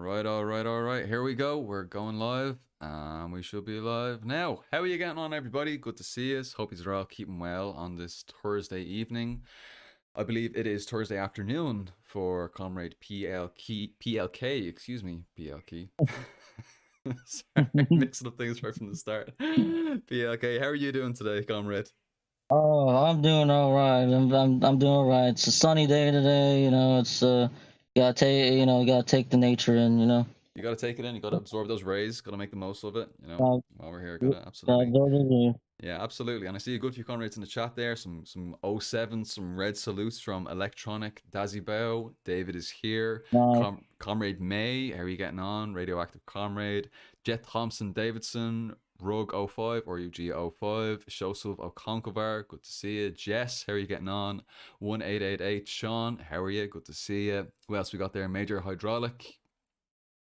All right. Here we go. We're going live. We should be live now. How are you getting on, everybody? Good to see you. Hope you're all keeping well on this Thursday evening. I believe it is Thursday afternoon for Comrade PLK, excuse me, PLK. Sorry, mixing up things right from the start. PLK, how are you doing today, Comrade? Oh, I'm doing all right. I'm doing all right. It's a sunny day today. It's gotta take the nature in. You got to take it in. You got to absorb those rays. Got to make the most of it. Uh, While we're here, got yeah, to absolutely. go to the Yeah, absolutely. And I see a good few comrades in the chat there. Some O7, some red salutes from Electronic Dazibao. David is here. nice. Comrade May, how are you getting on? Radioactive Comrade. Jet Thompson Davidson. Rug 05 or UG 05. Shosuf Okonkovar, good to see you. Jess, how are you getting on? 1888 Sean, how are you? Good to see you. Who else we got there? Major Hydraulic.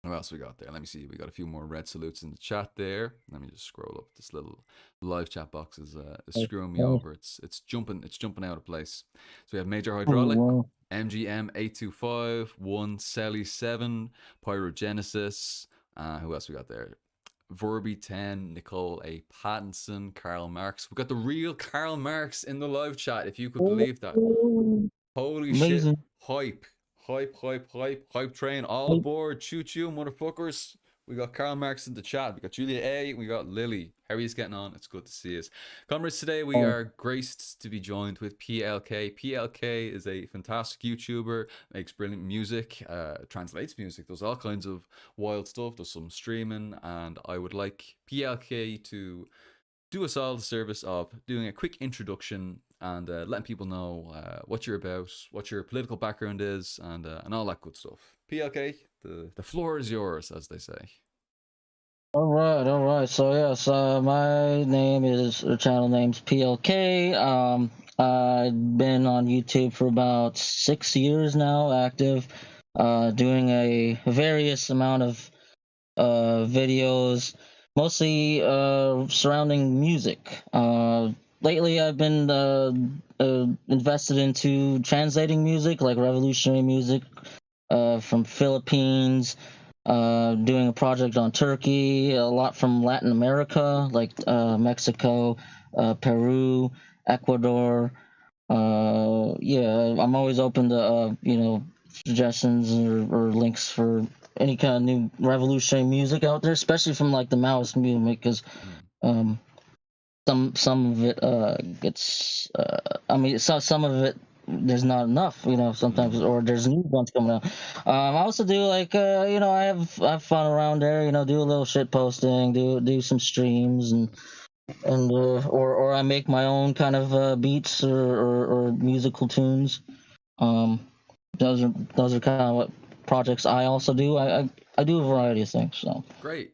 What else we got there? Let me see. We got a few more red salutes in the chat there. Let me just scroll up. This little live chat box is screwing me over. It's jumping out of place. So we have Major Hydraulic, Well, MGM 825, one Selly 7, Pyrogenesis. Who else we got there? Verby 10, Nicole A. Pattinson, Karl Marx. We got the real Karl Marx in the live chat, if you could believe that. Holy shit. amazing. Hype. Hype train. All aboard. Choo choo, motherfuckers. We got Karl Marx in the chat. We got Julia A. We got Lily. How are you getting on? It's good to see us. Comrades, today we Oh, are graced to be joined with PLK. PLK is a fantastic YouTuber, makes brilliant music, translates music, does all kinds of wild stuff, does some streaming, and I would like PLK to do us all the service of doing a quick introduction and letting people know what you're about, what your political background is, and all that good stuff. PLK, the floor is yours, as they say. all right. So yes, my name is the channel name's PLK. I've been on YouTube for about 6 years now, active, doing a various amount of videos, mostly surrounding music. Lately, I've been invested into translating music, like revolutionary music from Philippines. Doing a project on Turkey, a lot from Latin America, like Mexico, Peru, Ecuador. Yeah, I'm always open to suggestions or links for any kind of new revolutionary music out there, especially from like the Maoist movement, because Mm. um, some of it gets. I mean, some of it there's not enough, sometimes, Mm. or there's new ones coming out. I also do like I have fun around there, do a little shit posting, do some streams and or I make my own kind of beats or musical tunes. Um, those are kind of what projects I also do. I do a variety of things. So Great.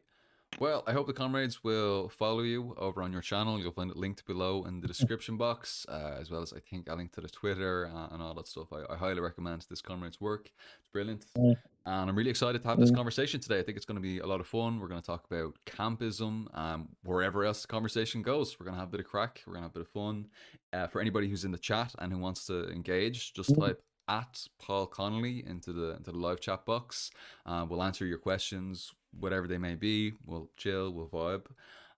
Well, I hope the comrades will follow you over on your channel. You'll find it linked below in the description box, as well as I think a link to the Twitter and all that stuff. I highly recommend this comrade's work. It's brilliant. And I'm really excited to have this yeah. conversation today. I think it's going to be a lot of fun. We're going to talk about campism, wherever else the conversation goes. We're going to have a bit of crack. We're going to have a bit of fun. For anybody who's in the chat and who wants to engage, just type at Paul Connolly into the live chat box. We'll answer your questions, whatever they may be. We'll chill, we'll vibe,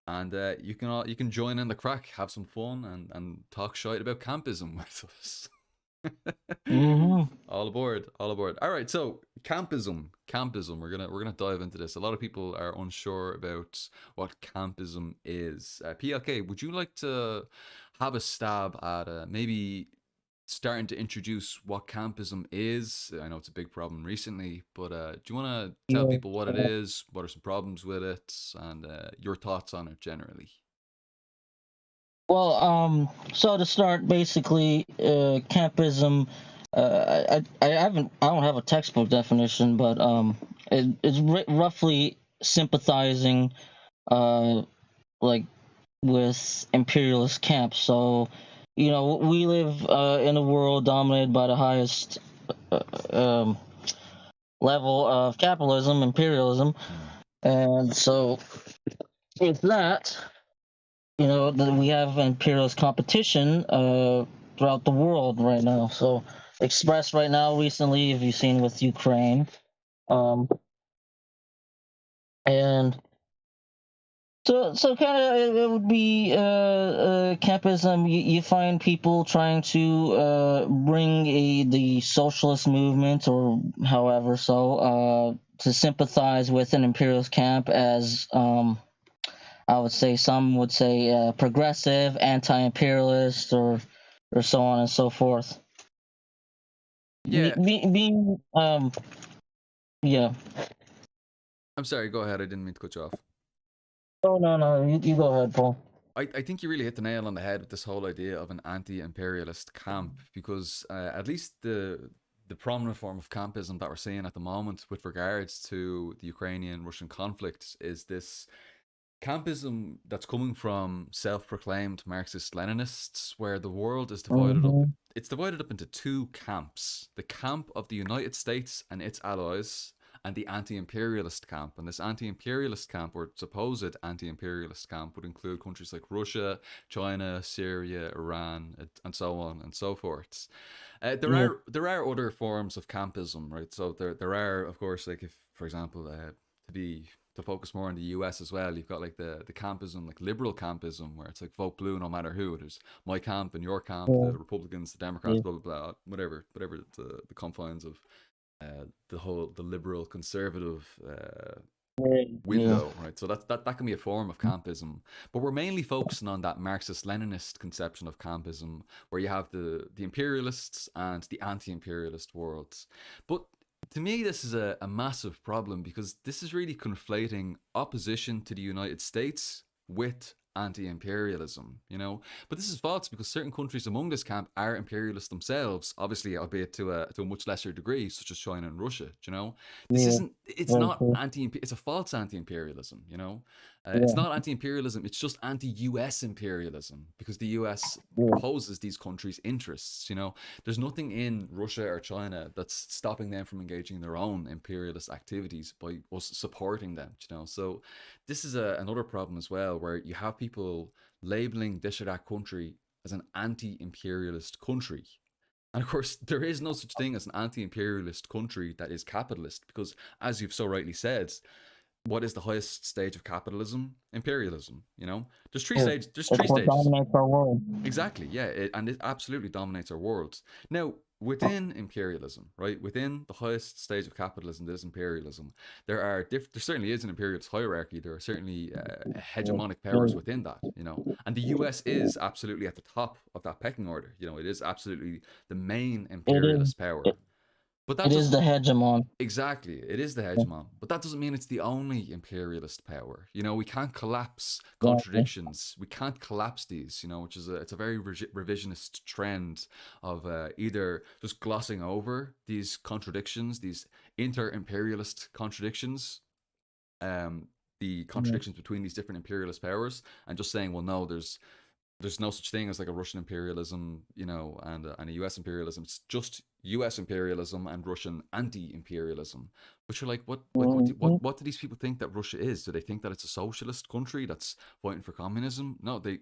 and you can join in the crack, have some fun, and talk shite about campism with us. Mm-hmm. All aboard, all aboard. All right, so campism. We're gonna dive into this. A lot of people are unsure about what campism is. PLK, would you like to have a stab at maybe starting to introduce what campism is? I know it's a big problem recently, but do you want to tell Yeah. people what it is, what are some problems with it, and your thoughts on it generally? Well, so to start, basically, campism. I don't have a textbook definition, but it's roughly sympathizing, uh, like with imperialist camps. So, we live in a world dominated by the highest uh, um, level of capitalism, imperialism, Mm. and so with that, that we have imperialist competition throughout the world right now. So expressed right now recently, if you've seen with Ukraine, um, And so kind of it would be campism. You find people trying to bring the socialist movement, or however to sympathize with an imperialist camp as I would say some would say progressive, anti-imperialist, or so on and so forth. Yeah. Being yeah. I'm sorry, go ahead. I didn't mean to cut you off. Oh no, you go ahead, Paul. I think you really hit the nail on the head with this whole idea of an anti-imperialist camp, because at least the prominent form of campism that we're seeing at the moment with regards to the Ukrainian-Russian conflict is this campism that's coming from self-proclaimed Marxist-Leninists, where the world is divided up. Mm-hmm. It's divided up into two camps: the camp of the United States and its allies, and the anti-imperialist camp. And this anti-imperialist camp, or supposed anti-imperialist camp, would include countries like Russia, China, Syria, Iran, and so on and so forth. Yeah. There are other forms of campism, right? So there are, of course, like, if for example, to focus more on the US as well, you've got like the campism, like liberal campism, where it's like vote blue no matter who. There's my camp and your camp, Yeah. the Republicans, the Democrats, Yeah. blah blah blah, whatever the confines of the liberal conservative Yeah. window, right? So that can be a form of campism, but we're mainly focusing on that Marxist-Leninist conception of campism, where you have the imperialists and the anti-imperialist worlds. But to me, this is a massive problem, because this is really conflating opposition to the United States with anti-imperialism, you know. But this is false, because certain countries among this camp are imperialist themselves, obviously, albeit to a much lesser degree, such as China and Russia. You know, this Yeah. isn't. It's Very not true. anti. It's a false anti-imperialism. You know, it's Yeah. not anti-imperialism. It's just anti-U.S. imperialism, because the U.S. Yeah. opposes these countries' interests. You know, there's nothing in Russia or China that's stopping them from engaging in their own imperialist activities by us supporting them. You know, so this is another problem as well, where you have people labeling this or that country as an anti-imperialist country. And of course, there is no such thing as an anti-imperialist country that is capitalist, because, as you've so rightly said, what is the highest stage of capitalism? Imperialism. You know, there's three Yeah. stages. There's That's three what stages. dominates our world. Exactly, yeah, and it absolutely dominates our worlds. Now, within imperialism, right, within the highest stage of capitalism, that is imperialism, there certainly is an imperialist hierarchy. There are certainly Yeah. hegemonic Yeah. powers within that, you know, and the US is absolutely at the top of that pecking order. You know, it is absolutely the main It is. imperialist power. But that It is doesn't. the hegemon. Exactly, it is the Yeah. hegemon, but that doesn't mean it's the only imperialist power. You know, we can't collapse Exactly. contradictions. We can't collapse these. You know, which is it's a very revisionist trend of either just glossing over these contradictions, these inter-imperialist contradictions, the Yeah. contradictions between these different imperialist powers, and just saying, well, no, there's no such thing as like a Russian imperialism, you know, and a US imperialism. It's just US imperialism and Russian anti-imperialism. But you're like, Mhm. what do these people think that Russia is? Do they think that it's a socialist country that's fighting for communism? No, they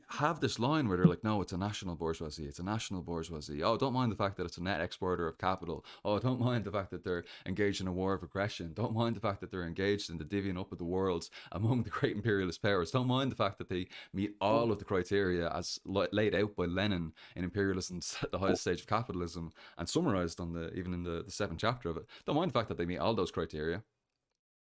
have this line where they're like, no, it's a national bourgeoisie. It's a national bourgeoisie. Oh, don't mind the fact that it's a net exporter of capital. Oh, don't mind the fact that they're engaged in a war of aggression. Don't mind the fact that they're engaged in the divvying up of the world among the great imperialist powers. Don't mind the fact that they meet all of the criteria as laid out by Lenin in Imperialism's the highest stage of capitalism, and summarized on even in the seventh chapter of it. Don't mind the fact that they meet all those criteria.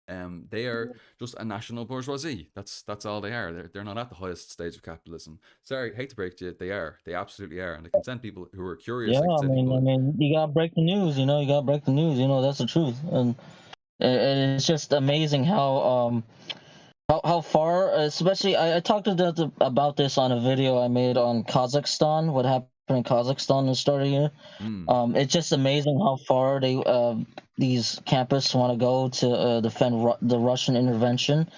They are just a national bourgeoisie. That's all they are. They're not at the highest stage of capitalism. Sorry, hate to break to you, they are. They absolutely are, and I can send people who are curious. Yeah, I can send I people. mean, you gotta break the news. You know, you gotta break the news. You know, that's the truth, and it's just amazing how far. Especially, I talked about this on a video I made on Kazakhstan. What happened in Kazakhstan the start of the year? Mm, It's just amazing how far these campists want to go to defend the Russian intervention.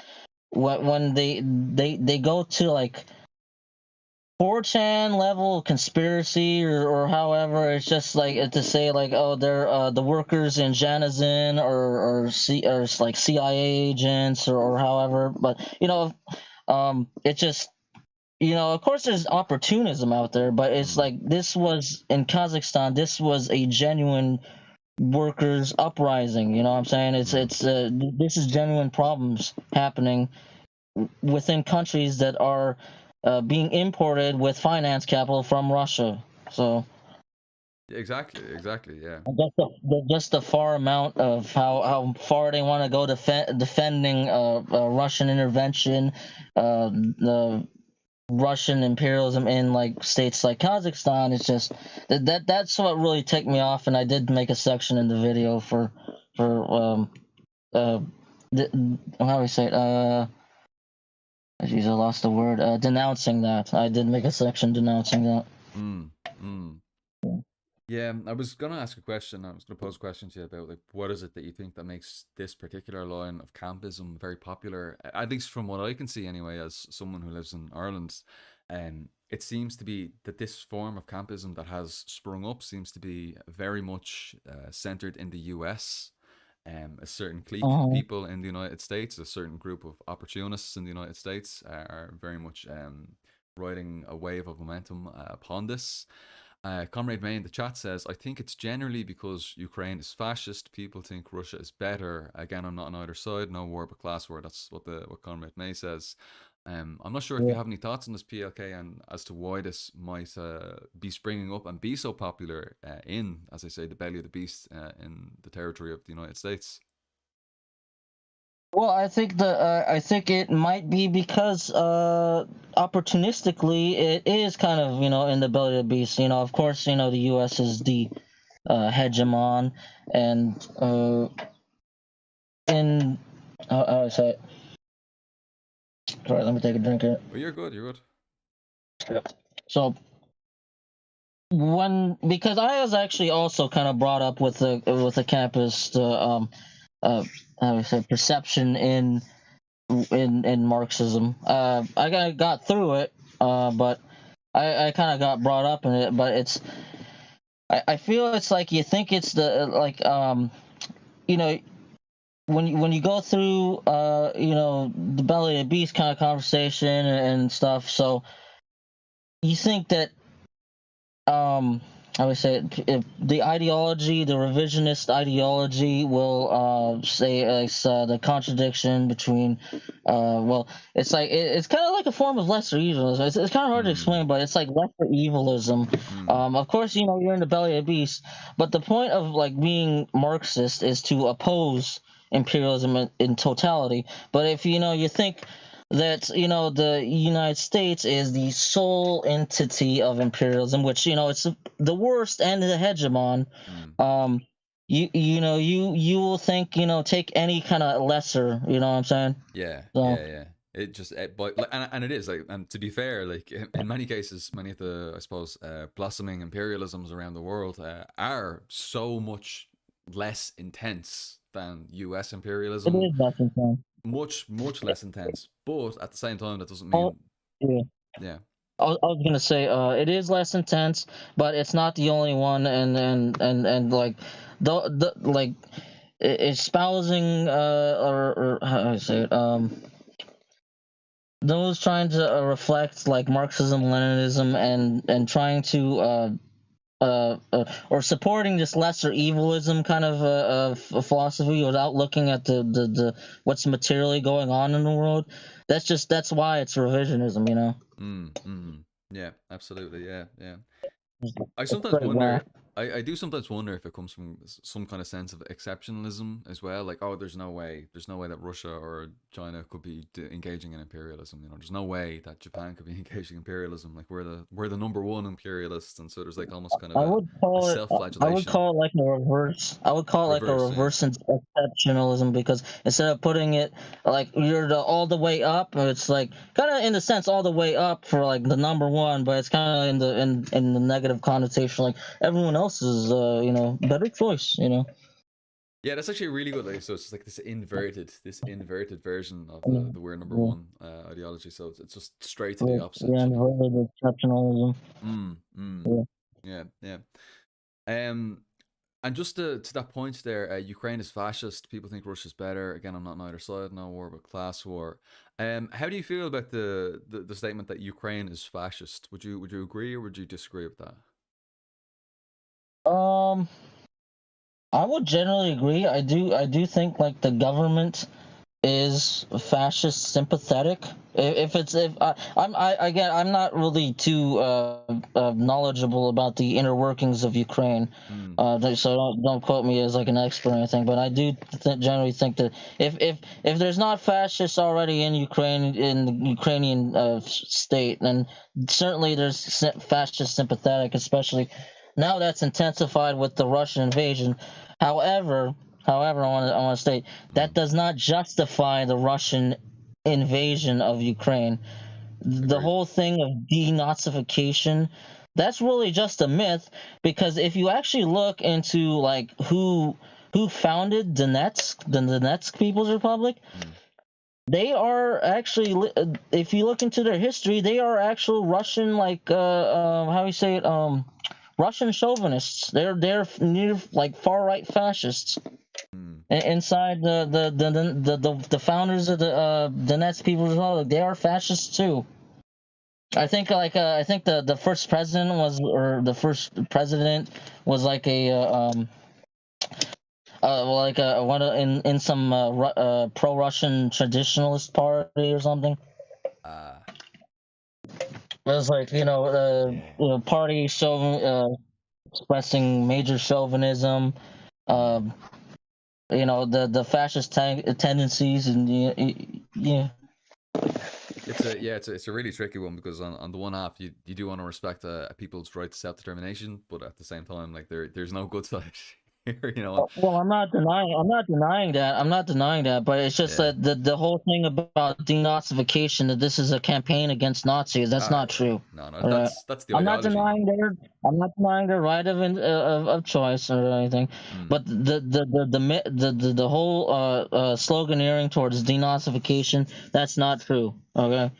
When they go to like 4chan level conspiracy, or however, it's just like to say like, oh, they're the workers in Janazin, or like CIA agents, or however. But it just, of course there's opportunism out there, but it's mm, like this was in Kazakhstan. This was a genuine workers uprising. You know what I'm saying? Mm. This is genuine problems happening within countries that are being imported with finance capital from Russia. So Exactly, yeah. just the far amount of how far they want to go defending Russian intervention, the Russian imperialism in like states like Kazakhstan. It's just that's what really ticked me off, and I did make a section in the video for uh how do we say it geez, I lost the word, denouncing that. I did make a section denouncing that. Mm, mm. Yeah, I was gonna ask a question. I was gonna pose a question to you about like what is it that you think that makes this particular line of campism very popular? At least from what I can see, anyway, as someone who lives in Ireland, it seems to be that this form of campism that has sprung up seems to be very much centered in the U.S. A certain clique of Uh-huh. people in the United States, a certain group of opportunists in the United States are very much riding a wave of momentum upon this. Comrade May in the chat says, I think it's generally because Ukraine is fascist. People think Russia is better. Again, I'm not on either side. No war but class war. That's what Comrade May says. I'm not sure if you Yeah. have any thoughts on this PLK and as to why this might be springing up and be so popular in, as I say, the belly of the beast in the territory of the United States. Well, I think it might be because opportunistically it is kind of, in the belly of the beast. Of course, the U.S. is the hegemon, and in how do I say it? Sorry, let me take a drink here. But you're good. You're good. So because I was actually also kind of brought up with the campus uh how do I say, perception in Marxism. I got through it, but I kind of got brought up in it. But I feel it's like you think it's the like you know when you go through the belly of the beast kind of conversation and stuff. So you think that I would say if the ideology, the revisionist ideology, will say it's the contradiction between, well, it's like it's kind of like a form of lesser evilism. It's kind of hard to Mm, explain, but it's like lesser evilism. mm, Of course, you're in the belly of the beast, but the point of like being Marxist is to oppose imperialism in totality. But if you think that the United States is the sole entity of imperialism, which it's the worst and the hegemon. mm. Um, you will think take any kind of lesser. You know what I'm saying? Yeah, So yeah. But like, and it is like, and to be fair, like in many cases, many of the, I suppose, blossoming imperialisms around the world are so much less intense than U.S. it imperialism. is nothing. Much less intense. But at the same time, that doesn't Oh, mean, yeah. yeah, I was gonna say it is less intense, but it's not the only one, and like the like espousing or how do I say it those trying to reflect like Marxism, Leninism, and trying to or supporting this lesser evilism kind of philosophy without looking at the what's materially going on in the world. That's why it's revisionism. yeah, absolutely, yeah. It's I sometimes pretty whack. wonder. I do sometimes wonder if it comes from some kind of sense of exceptionalism as well. Like, oh, there's no way that Russia or China could be engaging in imperialism. There's no way that Japan could be engaging in imperialism. Like, we're the number one imperialists, and so there's like almost kind of a I would self-flagellation call it like a reverse. I would call it like a reverse. Yeah. reverse exceptionalism, because instead of putting it like you're all the way up, it's like kind of in the sense all the way up for like the number one, but it's kind of in the negative connotation, like everyone else is better choice. Yeah, that's actually really good. Like, so it's like this inverted version of Yeah, the we're number yeah, one ideology. So it's just straight to the yeah, opposite. yeah, inverted exceptionalism. Mm, mm. Yeah. Yeah. Um, and just to that point there, Ukraine is fascist. People think Russia's better. Again, I'm not on either side. No war, but class war. How do you feel about the statement that Ukraine is fascist? Would you agree or would you disagree with that? Um, I would generally agree. I do think like the government is fascist sympathetic. I'm not really too knowledgeable about the inner workings of Ukraine, Mm, so don't quote me as like an expert or anything. But I do generally think that if there's not fascists already in Ukraine, in the Ukrainian state, then certainly there's fascist sympathetic, especially now that's intensified with the Russian invasion. However, I want to state that mm, does not justify the Russian invasion of Ukraine. The agreed. whole thing of denazification, that's really just a myth, because if you actually look into like who founded Donetsk, the Donetsk People's Republic, Mm, they are actually, if you look into their history, they are actual Russian, like how do you say it, Russian chauvinists. They're near like far right fascists. mm. Inside the founders of the Nets People's Republic, they are fascists too. I think the first president was, or the first president was like a like a one in some pro Russian traditionalist party or something. Uh, It was like, yeah. party expressing major chauvinism, Mm. uh, the fascist tendencies, and yeah. It's a really tricky one because on the one half you do want to respect a people's right to self determination, but at the same time like there's no good side here, you know. Well, I'm not denying that. I'm not denying that, but it's just Yeah. that the whole thing about denazification, that this is a campaign against Nazis, that's Ah, not yeah. true. No, All right. that's the I'm not ideology. denying their I'm not denying their right of choice or anything, Mm. but the whole sloganeering towards denazification, that's not true. Okay.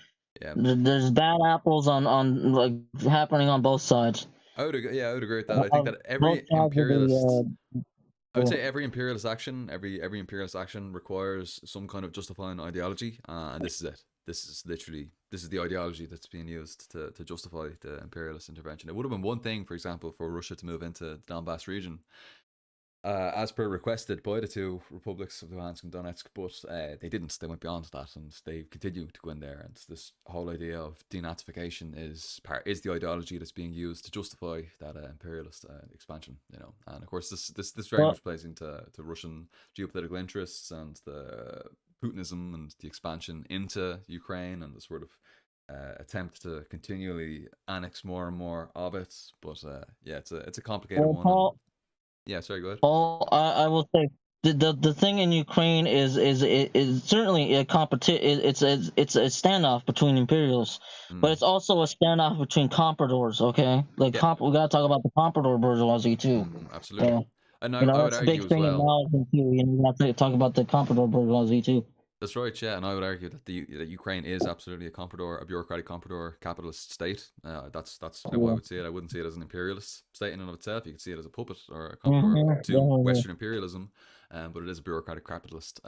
Yeah. There's bad apples on like happening on both sides. I would agree with that. I think that Both every sides of imperialist I would say the every imperialist action requires some kind of justifying ideology, and this is it. This is the ideology that's being used to justify the imperialist intervention. It would have been one thing, for example, for Russia to move into the Donbass region, as per requested by the two republics of Luhansk and Donetsk, but they didn't. They went beyond that, and they continue to go in there. And this whole idea of denazification is the ideology that's being used to justify that imperialist expansion. You know, and of course, this very well, much plays into Russian geopolitical interests and the Putinism and the expansion into Ukraine and the sort of attempt to continually annex more and more of it. But yeah, it's a complicated well, one, and Paul, yeah, sorry, go ahead. Paul, I will say the thing in Ukraine is certainly a competition. It's a standoff between imperialists, but Mm. it's also a standoff between compradors. Okay, like Yeah, we gotta talk about the comprador bourgeoisie too. absolutely. So And I would that's a argue big as thing in well. knowledge too. We have to talk about the comprador bourgeoisie too. That's right, yeah. And I would argue that that Ukraine is absolutely a bureaucratic comprador capitalist state. That's how I Yeah. would see it. I wouldn't see it as an imperialist state in and of itself. You could see it as a puppet or a comprador to Mm-hmm. Western imperialism, but it is a bureaucratic capitalist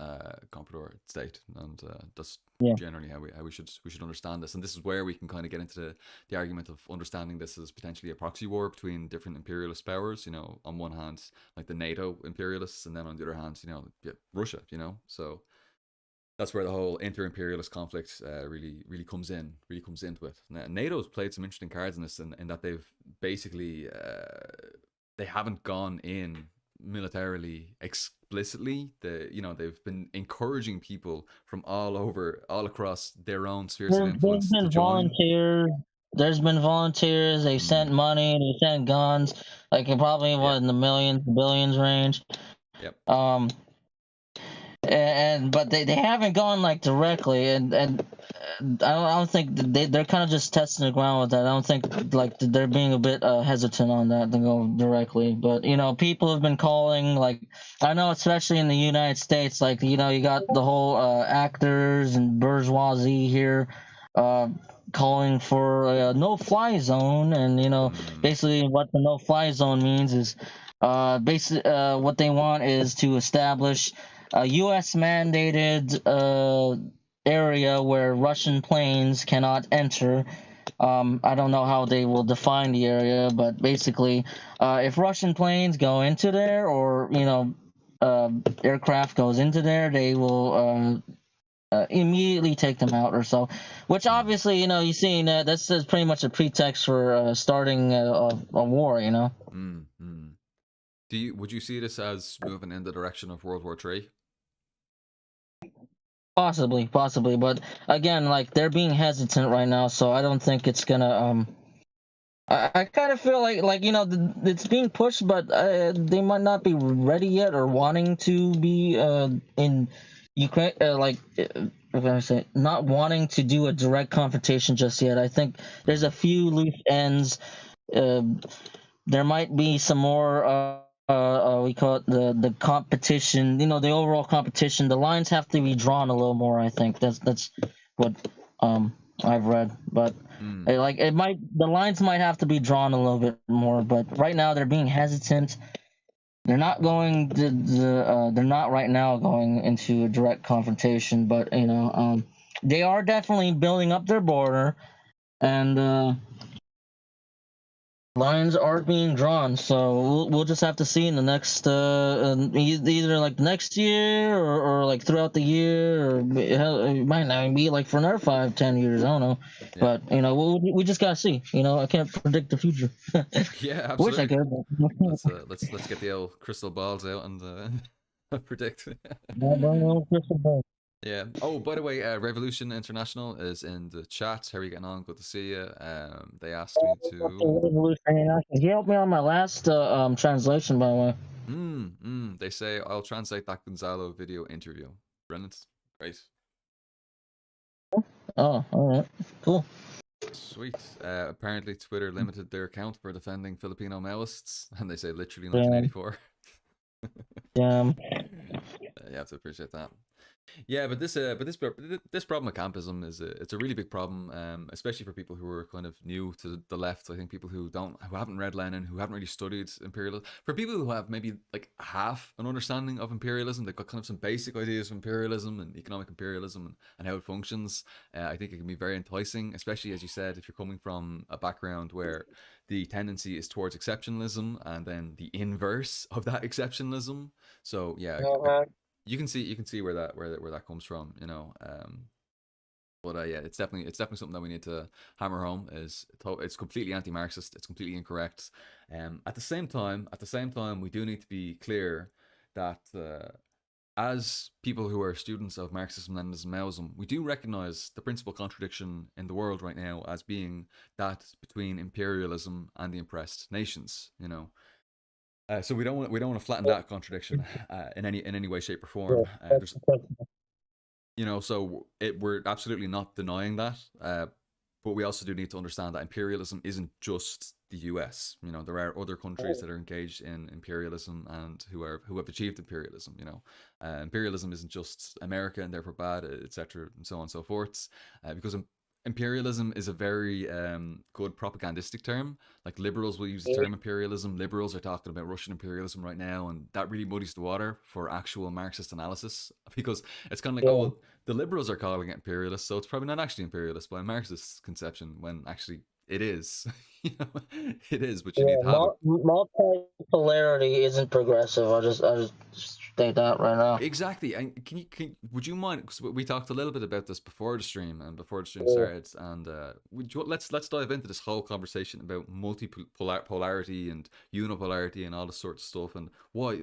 comprador state, and that's Yeah. generally how we should understand this. And this is where we can kind of get into the argument of understanding this as potentially a proxy war between different imperialist powers. You know, on one hand, like the NATO imperialists, and then on the other hand, yeah, Russia. You know, so that's where the whole inter-imperialist conflict really comes into it. Now, NATO's played some interesting cards in this, in that they've basically they haven't gone in militarily explicitly. They've been encouraging people from all across their own spheres of There's influence to been join. volunteers. There's been volunteers. They Mm, sent money. They sent guns. Like probably yeah, what, in the millions, billions range. yep. Um, and but they haven't gone like directly, and I don't think they're kind of just testing the ground with that. I don't think like they're being a bit hesitant on that to go directly. But people have been calling, like, I know especially in the United States, like you got the whole actors and bourgeoisie here uh, calling for a no-fly zone, and Mm, basically what the no-fly zone means is basically what they want is to establish a U.S. mandated area where Russian planes cannot enter, I don't know how they will define the area, but basically, if Russian planes go into there, or aircraft goes into there, they will immediately take them out or so. Which obviously, you're seeing that that's pretty much a pretext for starting a war. Mm-hmm. Would you see this as moving in the direction of World War III? Possibly, but again, like they're being hesitant right now, so I don't think it's gonna. I kind of feel like it's being pushed, but they might not be ready yet or wanting to be in Ukraine. If I say not wanting to do a direct confrontation just yet. I think there's a few loose ends. Uh, there might be some more. We call it the competition. The overall competition. The lines have to be drawn a little more. I think that's what I've read, but the lines might have to be drawn a little bit more. But right now they're being hesitant. They're not going they're not right now going into a direct confrontation, but they are definitely building up their border, and lines are being drawn. So we'll just have to see in the next either like next year, or like throughout the year, or hell, it might not even be like for another 5-10 years. I don't know, Yeah. but we just gotta see. I can't predict the future. Yeah, Wish I absolutely. could. Let's get the old crystal balls out and predict. Yeah. Oh, by the way, Revolution International is in the chat. How are you getting on? Good to see you. They asked me to. He helped me on my last translation, by the way. They say I'll translate that Gonzalo video interview. Brilliant. Great. Oh, all right, cool. Sweet. Apparently, Twitter limited their account for defending Filipino Maoists, and they say literally Yeah. 1984. Yeah. You have to appreciate that. Yeah, but this problem of campism is it's a really big problem, especially for people who are kind of new to the left. I think people who haven't read Lenin, who haven't really studied imperialism. For people who have maybe like half an understanding of imperialism, they've got kind of some basic ideas of imperialism and economic imperialism and how it functions. I think it can be very enticing, especially as you said, if you're coming from a background where the tendency is towards exceptionalism and then the inverse of that exceptionalism. So yeah, you can see where that comes from, but yeah, it's definitely something that we need to hammer home. It's completely anti-Marxist. It's completely incorrect. At the same time, we do need to be clear that as people who are students of Marxism, Leninism, Maoism, we do recognize the principal contradiction in the world right now as being that between imperialism and the oppressed nations. So we don't want to flatten that contradiction in any way, shape, or form. So we're absolutely not denying that, but we also do need to understand that imperialism isn't just the US. There are other countries that are engaged in imperialism and who have achieved imperialism. Imperialism isn't just America and therefore bad, etc., and so on and so forth. Because imperialism is a very good propagandistic term. Like liberals will use the term imperialism. Liberals are talking about Russian imperialism right now, and that really muddies the water for actual Marxist analysis, because it's kind of like, oh, well, the liberals are calling it imperialist, so it's probably not actually imperialist by Marxist conception, when actually it is. It is, but you need to have it. Multipolarity isn't progressive. I just state that right now. Exactly. And would you mind? Because we talked a little bit about this before the stream started, and let's dive into this whole conversation about multipolarity and unipolarity and all this sort of stuff, and why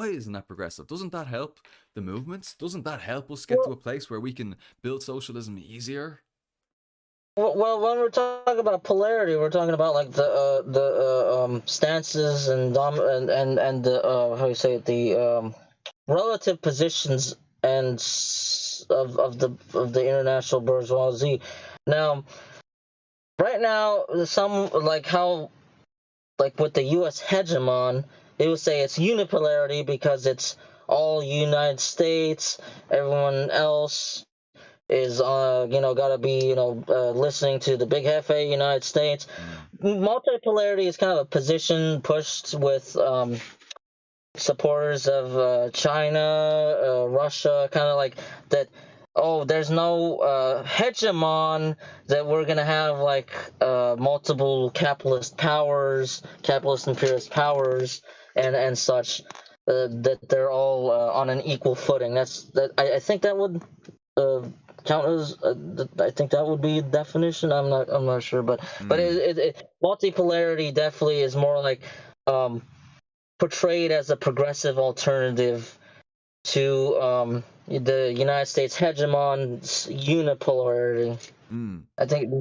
isn't that progressive? Doesn't that help the movements? Doesn't that help us get to a place where we can build socialism easier? Well, when we're talking about polarity, we're talking about like the stances and the how you say it, the relative positions and of the international bourgeoisie. Now, right now, some like how like with the U.S. hegemon, they would say it's unipolarity because it's all United States. Everyone else is gotta be listening to the big Hefe United States. Multipolarity is kind of a position pushed with supporters of China, Russia, kind of like that. oh, there's no hegemon that we're gonna have like multiple capitalist imperialist powers and such, that they're all on an equal footing. I think that would uh, count as I think that would be a definition. I'm not sure, but Mm, multipolarity definitely is more like um, portrayed as a progressive alternative to the United States hegemon's unipolarity. mm. I think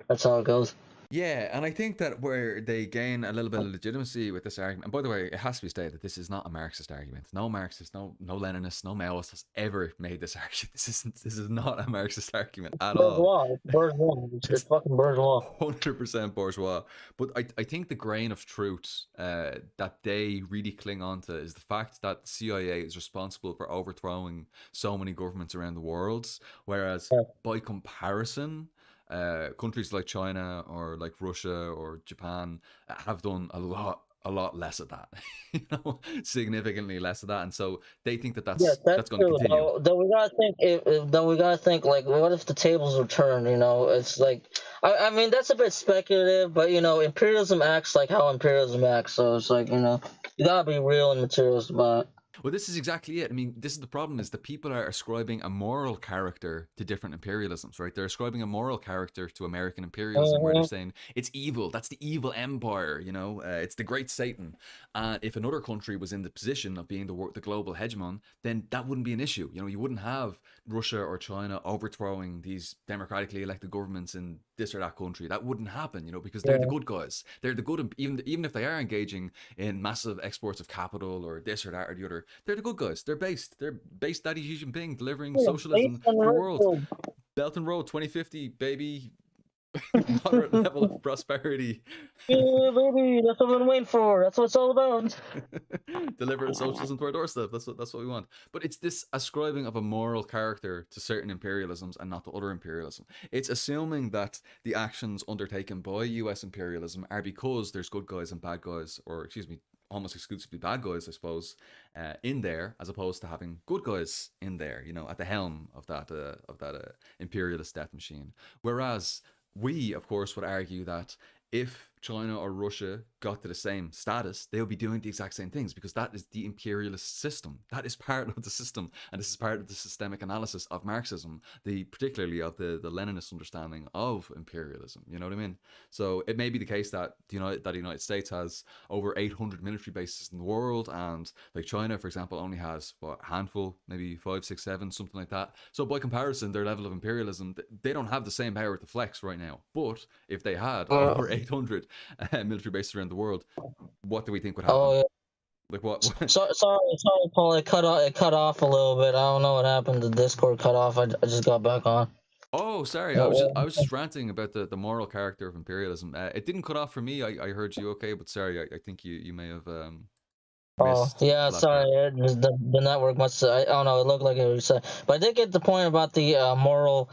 that's how it goes. Yeah, and I think that where they gain a little bit of legitimacy with this argument, and by the way, it has to be stated that this is not a Marxist argument. No Marxist, no Leninist, no Maoist has ever made this argument. This is not a Marxist argument at all. Bourgeois, it's bourgeois. It's It's fucking bourgeois. 100% bourgeois. But I think the grain of truth that they really cling on to is the fact that the CIA is responsible for overthrowing so many governments around the world, whereas Yeah. by comparison, countries like China or like Russia or Japan have done a lot less of that, significantly less of that, and so they think that Yes, that's that's going to true. continue. Though we gotta think, though we gotta think, like, what if the tables were turned? It's like, I mean, that's a bit speculative, but imperialism acts like how imperialism acts. So it's like, you gotta be real and materialist about it. Well, this is exactly it. I mean, this is the problem: is that people are ascribing a moral character to different imperialisms, right? They're ascribing a moral character to American imperialism, where they're Mhm. saying it's evil. That's the evil empire. It's the great Satan. And if another country was in the position of being the global hegemon, then that wouldn't be an issue. You wouldn't have Russia or China overthrowing these democratically elected governments in this or that country. That wouldn't happen, because they're the Yeah. good guys. They're the good, even if they are engaging in massive exports of capital or this or that or the other, they're the good guys. They're based Daddy Xi Jinping delivering Yeah, based socialism on to the world. ritual. Belt and Road 2050, baby. Moderate level of prosperity. Yeah, baby, that's what I've been waiting for. That's what it's all about. Delivering socialism to our doorstep. That's what we want. But it's this ascribing of a moral character to certain imperialisms and not to other imperialism. It's assuming that the actions undertaken by US imperialism are because there's good guys and bad guys, or excuse me, almost exclusively bad guys, I suppose, in there, as opposed to having good guys in there, at the helm of that imperialist death machine. Whereas we, of course, would argue that if China or Russia got to the same status, they would be doing the exact same things because that is the imperialist system. That is part of the system, and this is part of the systemic analysis of Marxism, particularly of the Leninist understanding of imperialism. You know what I mean? So it may be the case that the United States has over 800 military bases in the world, and like China, for example, only has a handful, maybe 5, 6, 7, something like that. So by comparison, their level of imperialism, they don't have the same power to flex right now. But if they had Uh, over 800 military bases around the world, what do we think would happen? oh, yeah. Like what? Sorry, Paul. It cut off a little bit. I don't know what happened. The Discord cut off. I just got back on. Oh, sorry. What, I was what? just ranting about the moral character of imperialism. It didn't cut off for me. I heard you okay, but sorry. I think you may have Oh, missed yeah. the last Sorry. part. The network must. I don't know. It looked like it was. But I did get the point about the moral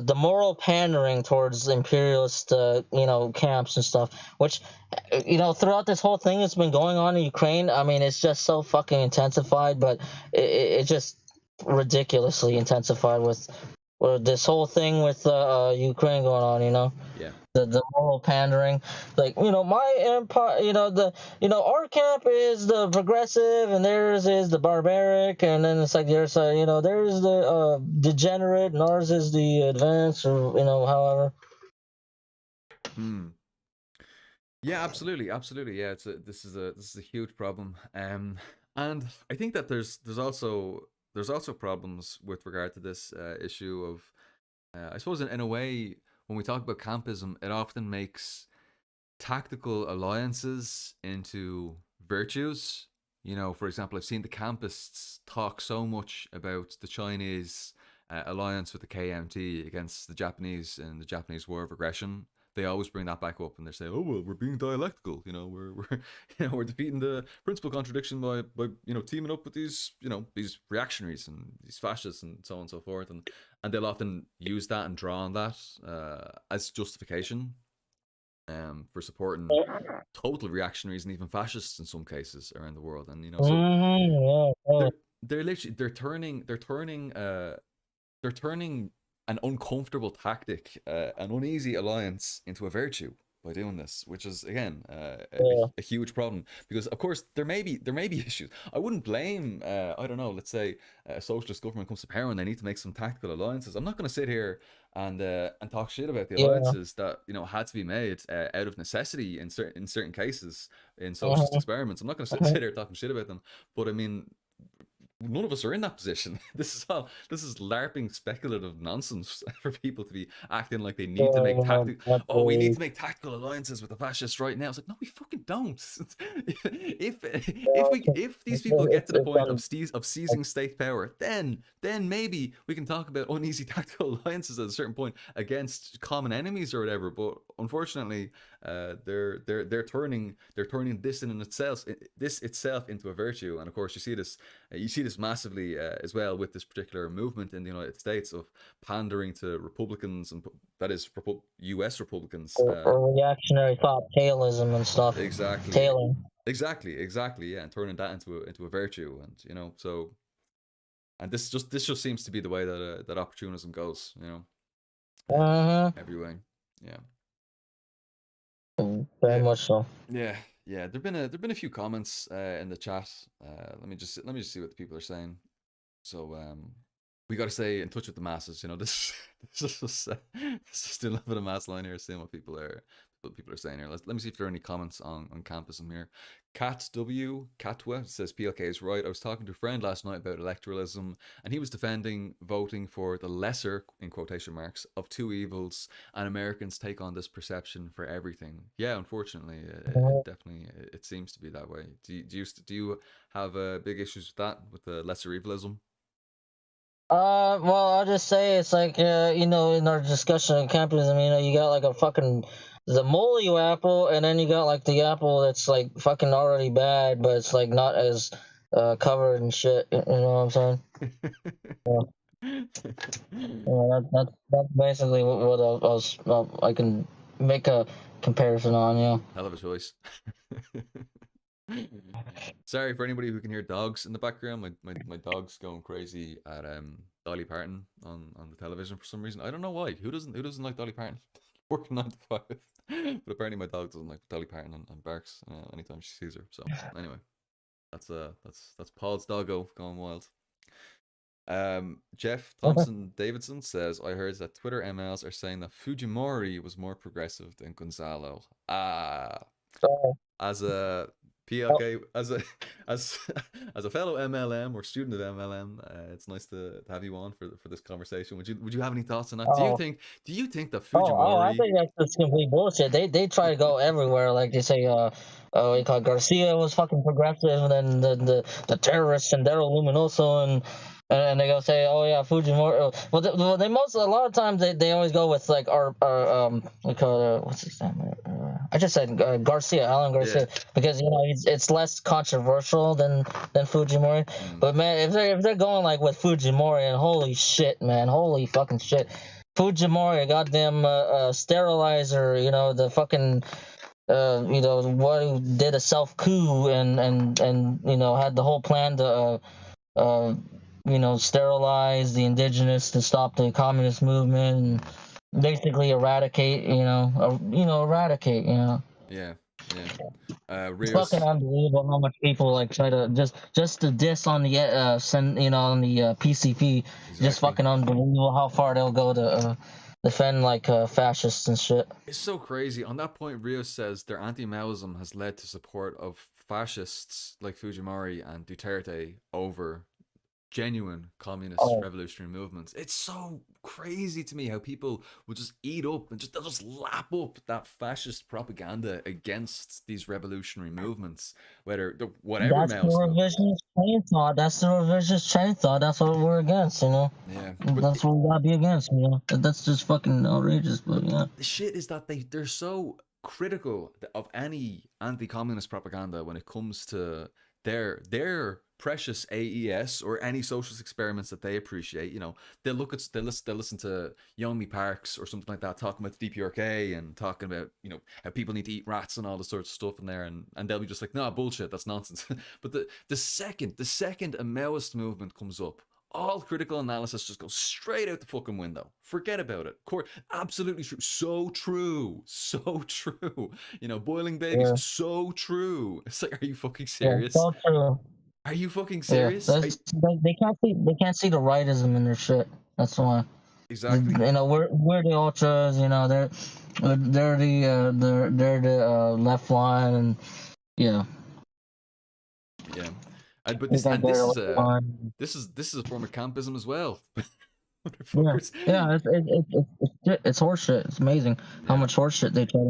the moral pandering towards imperialist camps and stuff, which throughout this whole thing that's been going on in Ukraine. I mean, it's just so fucking intensified, but it just ridiculously intensified with this whole thing with Ukraine going on. Yeah. The moral pandering, like my empire, our camp is the progressive and theirs is the barbaric, and then it's like the other side, there's the degenerate and ours is the advanced, or however. Hmm. Yeah, absolutely, absolutely. Yeah, this is a huge problem. And I think that there's also problems with regard to this issue of I suppose in a way when we talk about campism, it often makes tactical alliances into virtues. For example, I've seen the campists talk so much about the Chinese alliance with the KMT against the Japanese in the Japanese War of Aggression. They always bring that back up, and they say, "Oh well, we're being dialectical. We're we're defeating the principal contradiction by teaming up with these reactionaries and these fascists and so on and so forth." And they'll often use that and draw on that as justification for supporting total reactionaries and even fascists in some cases around the world. And so Yeah, there totally. they're turning an uncomfortable tactic, an uneasy alliance, into a virtue by doing this, which is again Yeah. a huge problem. Because of course there may be issues. I wouldn't blame I don't know. Let's say a socialist government comes to power and they need to make some tactical alliances. I'm not going to sit here and talk shit about the Yeah. alliances that had to be made out of necessity in certain cases in socialist Mhm. experiments. I'm not going to Mhm. sit here talking shit about them. But I mean, none of us are in that position. This is larping speculative nonsense for people to be acting like they need to make Yeah, tactical. that's Oh, we need really, to make tactical alliances with the fascists right now. It's like, no, we fucking don't. yeah, If these people get to the it's point of seizing state power, then maybe we can talk about uneasy tactical alliances at a certain point against common enemies or whatever. But unfortunately, they're turning this itself into a virtue. And of course, you see this massively as well with this particular movement in the United States of pandering to Republicans, and that is U.S. Republicans. or reactionary thought, tailism and stuff. Exactly, Tailing. exactly, yeah, and turning that into a virtue, and so, and this just seems to be the way that opportunism goes, Mm-hmm. every way, yeah, Very yeah, much so. yeah, yeah. There've been a few comments in the chat. Let me just see what the people are saying. So we got to stay in touch with the masses. This is still a bit of mass line here, seeing what people are saying here. Let me see if there are any comments on Campism here. Catwa says PLK is right. I was talking to a friend last night about electoralism, and he was defending voting for the lesser, in quotation marks, of two evils, and Americans take on this perception for everything. Yeah, unfortunately, it definitely it seems to be that way. Do you have big issues with that, with the lesser evilism? Well, I'll just say it's like, in our discussion on capitalism, you got like a fucking the moldy apple, and then you got like the apple that's like fucking already bad, but it's like not as covered and shit. You know what I'm saying? Yeah, that's basically what I can make a comparison on. Hell of a choice. Sorry for anybody who can hear dogs in the background. My dog's going crazy at Dolly Parton on the television for some reason. I don't know why. Who doesn't like Dolly Parton? Working 9 to 5. But apparently my dog doesn't like Dolly Parton and barks anytime she sees her. So anyway, that's Paul's doggo going wild. Jeff Thompson Davidson says, I heard that Twitter MLs are saying that Fujimori was more progressive than Gonzalo. So, As a oh, PLK, as as a fellow MLM or student of MLM, it's nice to have you on for this conversation. Would you have any thoughts on that? Do you oh, think do you think that I Fujimori? think that's just complete bullshit. They try to go everywhere. Like they say, what you call it, Garcia was fucking progressive, and then the terrorists and Daryl Luminoso, and they go say, oh yeah, Fujimori. Well, they most a lot of times they always go with like our we call it, what's his name? I just said Garcia, Alan Yeah. Garcia, because it's less controversial than Fujimori. Mm, But man, if they're going like with Fujimori, and holy shit, man, holy fucking shit. Fujimori, goddamn sterilizer, the fucking what who did a self coup and had the whole plan to uh sterilize the indigenous to stop the communist movement mm. and basically eradicate, eradicate, Yeah. Yeah. It's fucking Rios. unbelievable how much people like try to just to diss on the on the PCP. Just Exactly. fucking unbelievable how far they'll go to defend like fascists and shit. It's so crazy. On that point, Rios says their anti-Maoism has led to support of fascists like Fujimori and Duterte over genuine communist Oh, revolutionary movements. It's so crazy to me how people will just eat up and they'll just lap up that fascist propaganda against these revolutionary movements, whatever that's the Maoist movement. revisionist train thought. That's the revisionist train thought. That's what we're against. Yeah, but That's what we gotta be against. That's just fucking outrageous. But yeah. the shit is that they're so critical of any anti-communist propaganda when it comes to their precious AES or any socialist experiments that they appreciate. They'll listen to Yomi Parks or something like that talking about the DPRK and talking about how people need to eat rats and all this sorts of stuff in there, and they'll be just like, no, bullshit, that's nonsense. But the second a Maoist movement comes up, all critical analysis just goes straight out the fucking window. Forget about it. Absolutely true. So true. So true. Boiling babies. Yeah. So true. It's like, are you fucking Yeah. serious? So true. Are you fucking Yeah. serious? They can't see the rightism in their shit. That's why. Exactly. We're the ultras. They're the left line, and yeah. Yeah. But They this got and this their is left a line. this is a form of campism as well. Yeah, Motherfuckers. yeah, it's horseshit. It's amazing how Yeah. much horseshit they try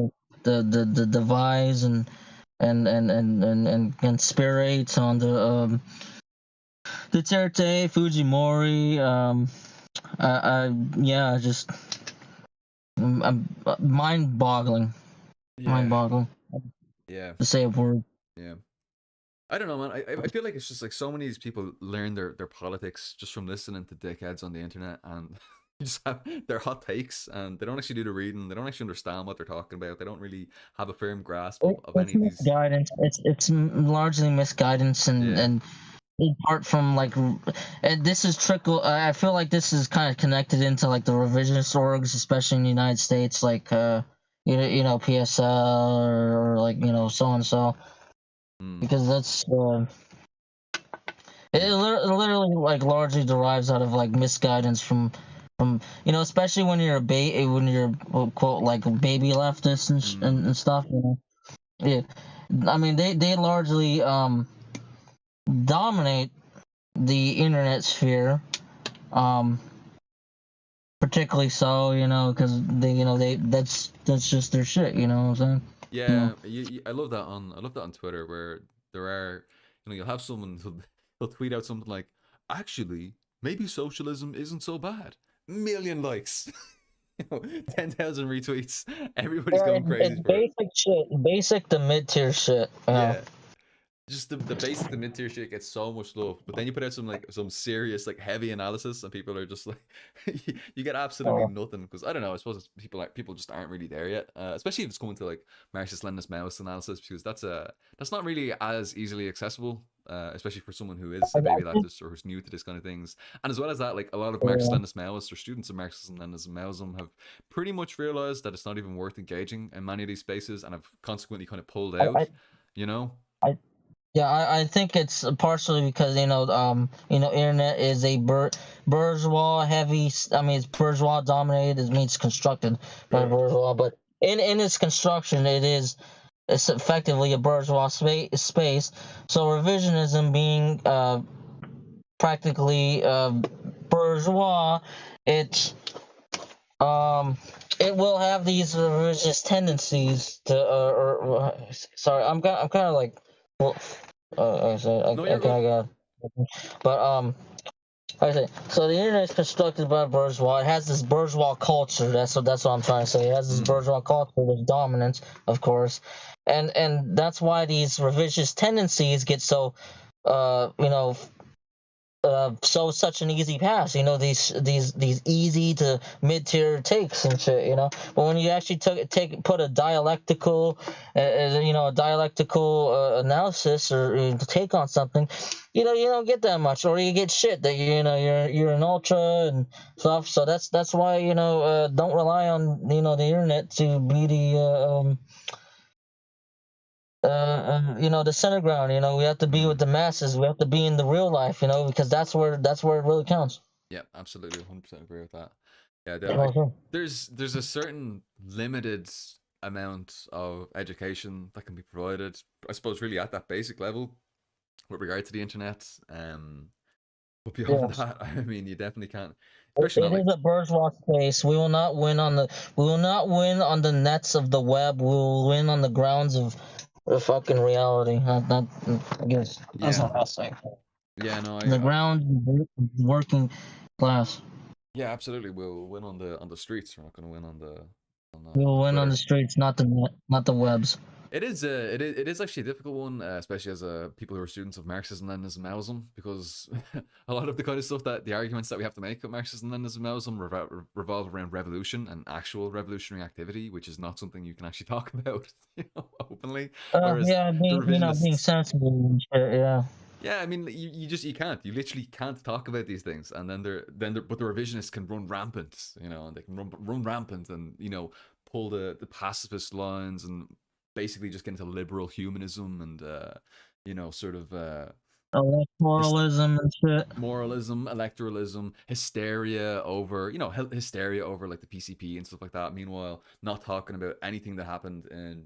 to the devise and conspirates on the Duterte, Fujimori. Yeah, just mind-boggling, Yeah. mind-boggling Yeah. to say a word. Yeah. I don't know, man. I feel like it's just like so many of these people learn their politics just from listening to dickheads on the internet, and just have their hot takes, and they don't actually do the reading. They don't actually understand what they're talking about. They don't really have a firm grasp of It's any of these. misguidance. It's largely misguidance Yeah. and apart from like and this is trickle I feel like this is kind of connected into like the revisionist orgs, especially in the United States, like PSL or like so and so, Mm. because that's it Yeah. literally like largely derives out of like misguidance from especially when you're when you're quote like a baby leftist and stuff. Yeah, I mean they largely dominate the internet sphere, um particularly so, because they that's just their shit, you know what I'm saying? Yeah. I love that on Twitter, where there are you'll have someone who'll tweet out something like, actually, maybe socialism isn't so bad. Million likes. 10,000 retweets. Everybody's Yeah, going crazy it's for it. basic shit, basic to mid-tier shit. Yeah. Just the basic, the mid tier shit gets so much love, but then you put out some serious like heavy analysis, and people are just like, you get absolutely Oh, nothing, because I don't know. I suppose people just aren't really there yet, especially if it's coming to like Marxist Leninist Maoist analysis, because that's not really as easily accessible, especially for someone who is a I baby think, leftist or who's new to this kind of things. And as well as that, like a lot of Marxist yeah, Leninist Maoists or students of Marxism Leninism Maoism have pretty much realized that it's not even worth engaging in many of these spaces, and have consequently kind of pulled I, out. I, You know. I yeah, I think it's partially because internet is a bourgeois heavy. I mean, it's bourgeois dominated. It means constructed by Yeah. bourgeois, but in its construction, it's effectively a bourgeois space. So revisionism being practically bourgeois, it um it will have these revisionist tendencies to sorry, I'm kind of like, well, I said No, I you're good. kind of got, but like I say, so the internet is constructed by bourgeois. It has this bourgeois culture. That's what I'm trying to say. It has this Mm. bourgeois culture with dominance, of course, and that's why these revisionist tendencies get so, so such an easy pass. These easy to mid tier takes and shit. But when you actually put a dialectical, analysis or take on something, you don't get that much, or you get shit that you're an ultra and stuff. So that's why don't rely on the internet to be the center ground. We have to be with Mm. the masses. We have to be in the real life. Because that's where it really counts. Yeah, absolutely, 100% agree with that. Yeah, Okay. there's a certain limited amount of education that can be provided, I suppose, really at that basic level with regard to the internet. But beyond Yes. that, I mean, you definitely can't, It, especially not it like, is a bourgeois space. We will not win on the nets of the web. We will win on the grounds of the fucking reality. Not I guess that's yeah, what I'll say. yeah, no, The ground of the working class. yeah, absolutely, we'll win on the streets. We're not going to win on We will the win on Twitter. the streets, not the net, not the webs. It is actually a difficult one, especially as people who are students of Marxism, Leninism, Maoism, because a lot of the kind of stuff that the arguments that we have to make with Marxism, Leninism, Maoism revolve around revolution and actual revolutionary activity, which is not something you can actually talk about, openly. Whereas Yeah, the being revisionists, sensible and shit. Yeah. yeah, I mean, you can't, you literally can't talk about these things, and but the revisionists can run rampant, and they can run rampant, and pull the pacifist lines and basically just get into liberal humanism and sort of Electoralism and shit. moralism, electoralism, hysteria over, hysteria over like the PCP and stuff like that. Meanwhile, not talking about anything that happened in,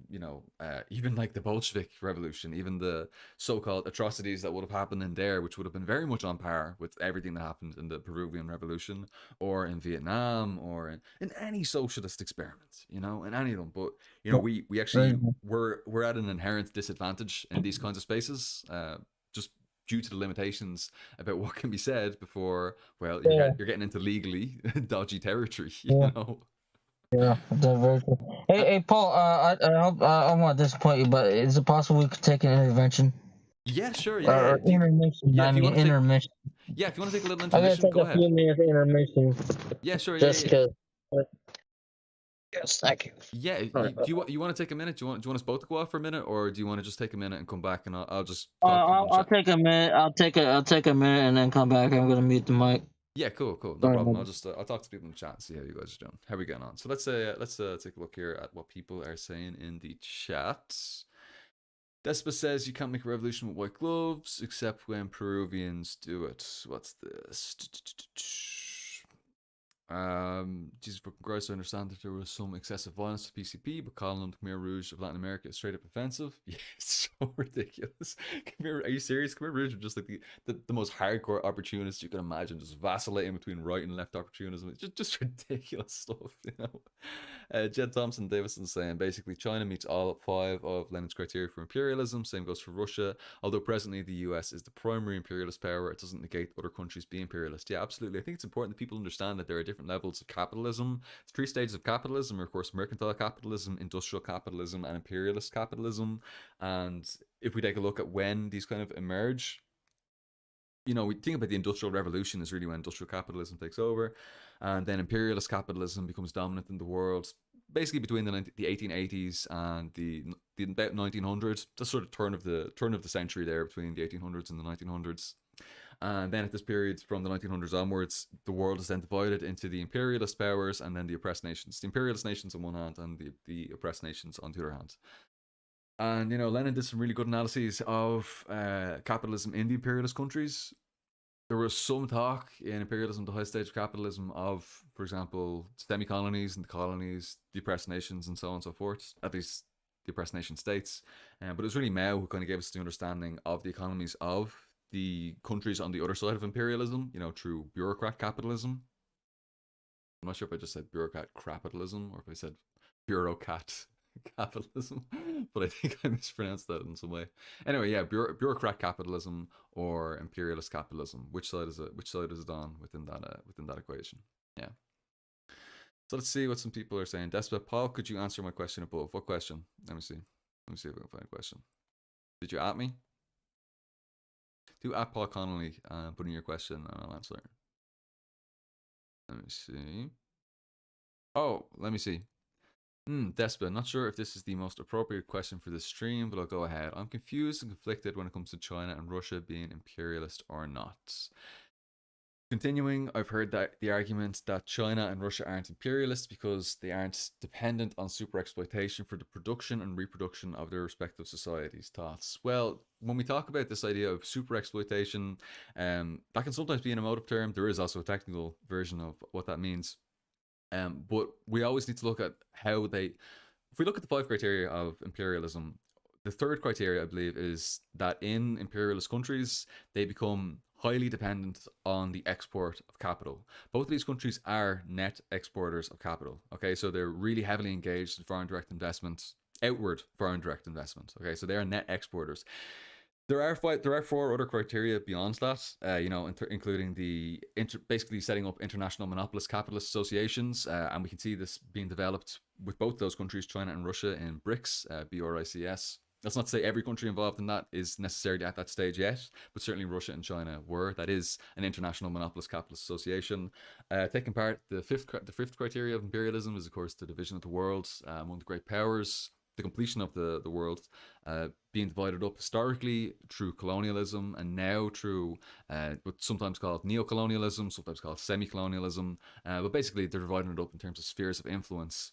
even like the Bolshevik Revolution, even the so-called atrocities that would have happened in there, which would have been very much on par with everything that happened in the Peruvian Revolution or in Vietnam or in any socialist experiment, in any of them. But we actually we're at an inherent disadvantage in these kinds of spaces. Just due to the limitations about what can be said before, well, Yeah. you're getting into legally dodgy territory, Yeah. Yeah, that's very true. Hey, Paul. I hope I don't want to disappoint you, but is it possible we could take an intervention? Yeah, sure. Or intermission? If you want to take, intermission. if you want to take a little I'm gonna intermission, take go a ahead. few minutes intermission. Yeah, sure. Just because. Yes, thank you. Yeah, do you want to take a minute? Do you want us both to go off for a minute, or do you want to just take a minute and come back and I'll just talk to people in I'll chat? take a minute. I'll take a minute and then come back. I'm gonna mute the mic. Yeah, cool, no problem. I'll talk to people in the chat and see how you guys are doing. How are we getting on? So let's take a look here at what people are saying in the chat. Despa says you can't make a revolution with white gloves except when Peruvians do it. What's this? Jesus fucking Christ, I understand that there was some excessive violence to PCP, but calling them the Khmer Rouge of Latin America is straight up offensive. Yeah, it's so ridiculous. Are you serious? Khmer Rouge are just like the most hardcore opportunists you can imagine, just vacillating between right and left opportunism. It's just ridiculous stuff, Jed Thompson Davison saying basically China meets all 5 of Lenin's criteria for imperialism. Same goes for Russia. Although presently the US is the primary imperialist power, it doesn't negate other countries being imperialist. Yeah, absolutely. I think it's important that people understand that there are different levels of capitalism. 3 stages of capitalism are, of course, mercantile capitalism, industrial capitalism, and imperialist capitalism. And if we take a look at when these kind of emerge, we think about the Industrial Revolution is really when industrial capitalism takes over, and then imperialist capitalism becomes dominant in the world, basically between the 1880s and the about 1900s. The sort of turn of the century there, between the 1800s and the 1900s. And then at this period, from the 1900s onwards, the world is then divided into the imperialist powers and then the oppressed nations. The imperialist nations on one hand and the oppressed nations on the other hand. And, Lenin did some really good analyses of capitalism in the imperialist countries. There was some talk in imperialism, the high stage of capitalism, of, for example, semi-colonies and the colonies, the oppressed nations, and so on and so forth, at least the oppressed nation states. But it was really Mao who kind of gave us the understanding of the economies of the countries on the other side of imperialism, through bureaucrat capitalism. I'm not sure if I just said bureaucrat capitalism or if I said bureaucrat capitalism, but I think I mispronounced that in some way. Anyway, yeah, bureaucrat capitalism or imperialist capitalism. Which side is it on within that equation? Yeah. So let's see what some people are saying. Despot Paul, could you answer my question above? What question? Let me see if I can find a question. Did you at me? Do at Paul Connolly and put in your question and I'll answer. Let me see. Oh, let me see. Despa, not sure if this is the most appropriate question for this stream, but I'll go ahead. I'm confused and conflicted when it comes to China and Russia being imperialist or not. Continuing, I've heard that the argument that China and Russia aren't imperialist because they aren't dependent on super exploitation for the production and reproduction of their respective societies. Thoughts? Well, when we talk about this idea of super exploitation, that can sometimes be an emotive term. There is also a technical version of what that means. But we always need to look at how if we look at the 5 criteria of imperialism, the 3rd criteria, I believe, is that in imperialist countries, they become highly dependent on the export of capital. Both of these countries are net exporters of capital. Okay, so they're really heavily engaged in foreign direct investment, outward foreign direct investment. Okay, so they are net exporters. There are four other criteria beyond that. Including basically setting up international monopolist capitalist associations, and we can see this being developed with both those countries, China and Russia, in BRICS, BRICS. That's not to say every country involved in that is necessarily at that stage yet, but certainly Russia and China were. That is an international monopolist capitalist association. Taking part, the fifth criteria of imperialism is, of course, the division of the world among the great powers, the completion of the world, being divided up historically through colonialism, and now through what's sometimes called neo-colonialism, sometimes called semi-colonialism. But basically, they're dividing it up in terms of spheres of influence.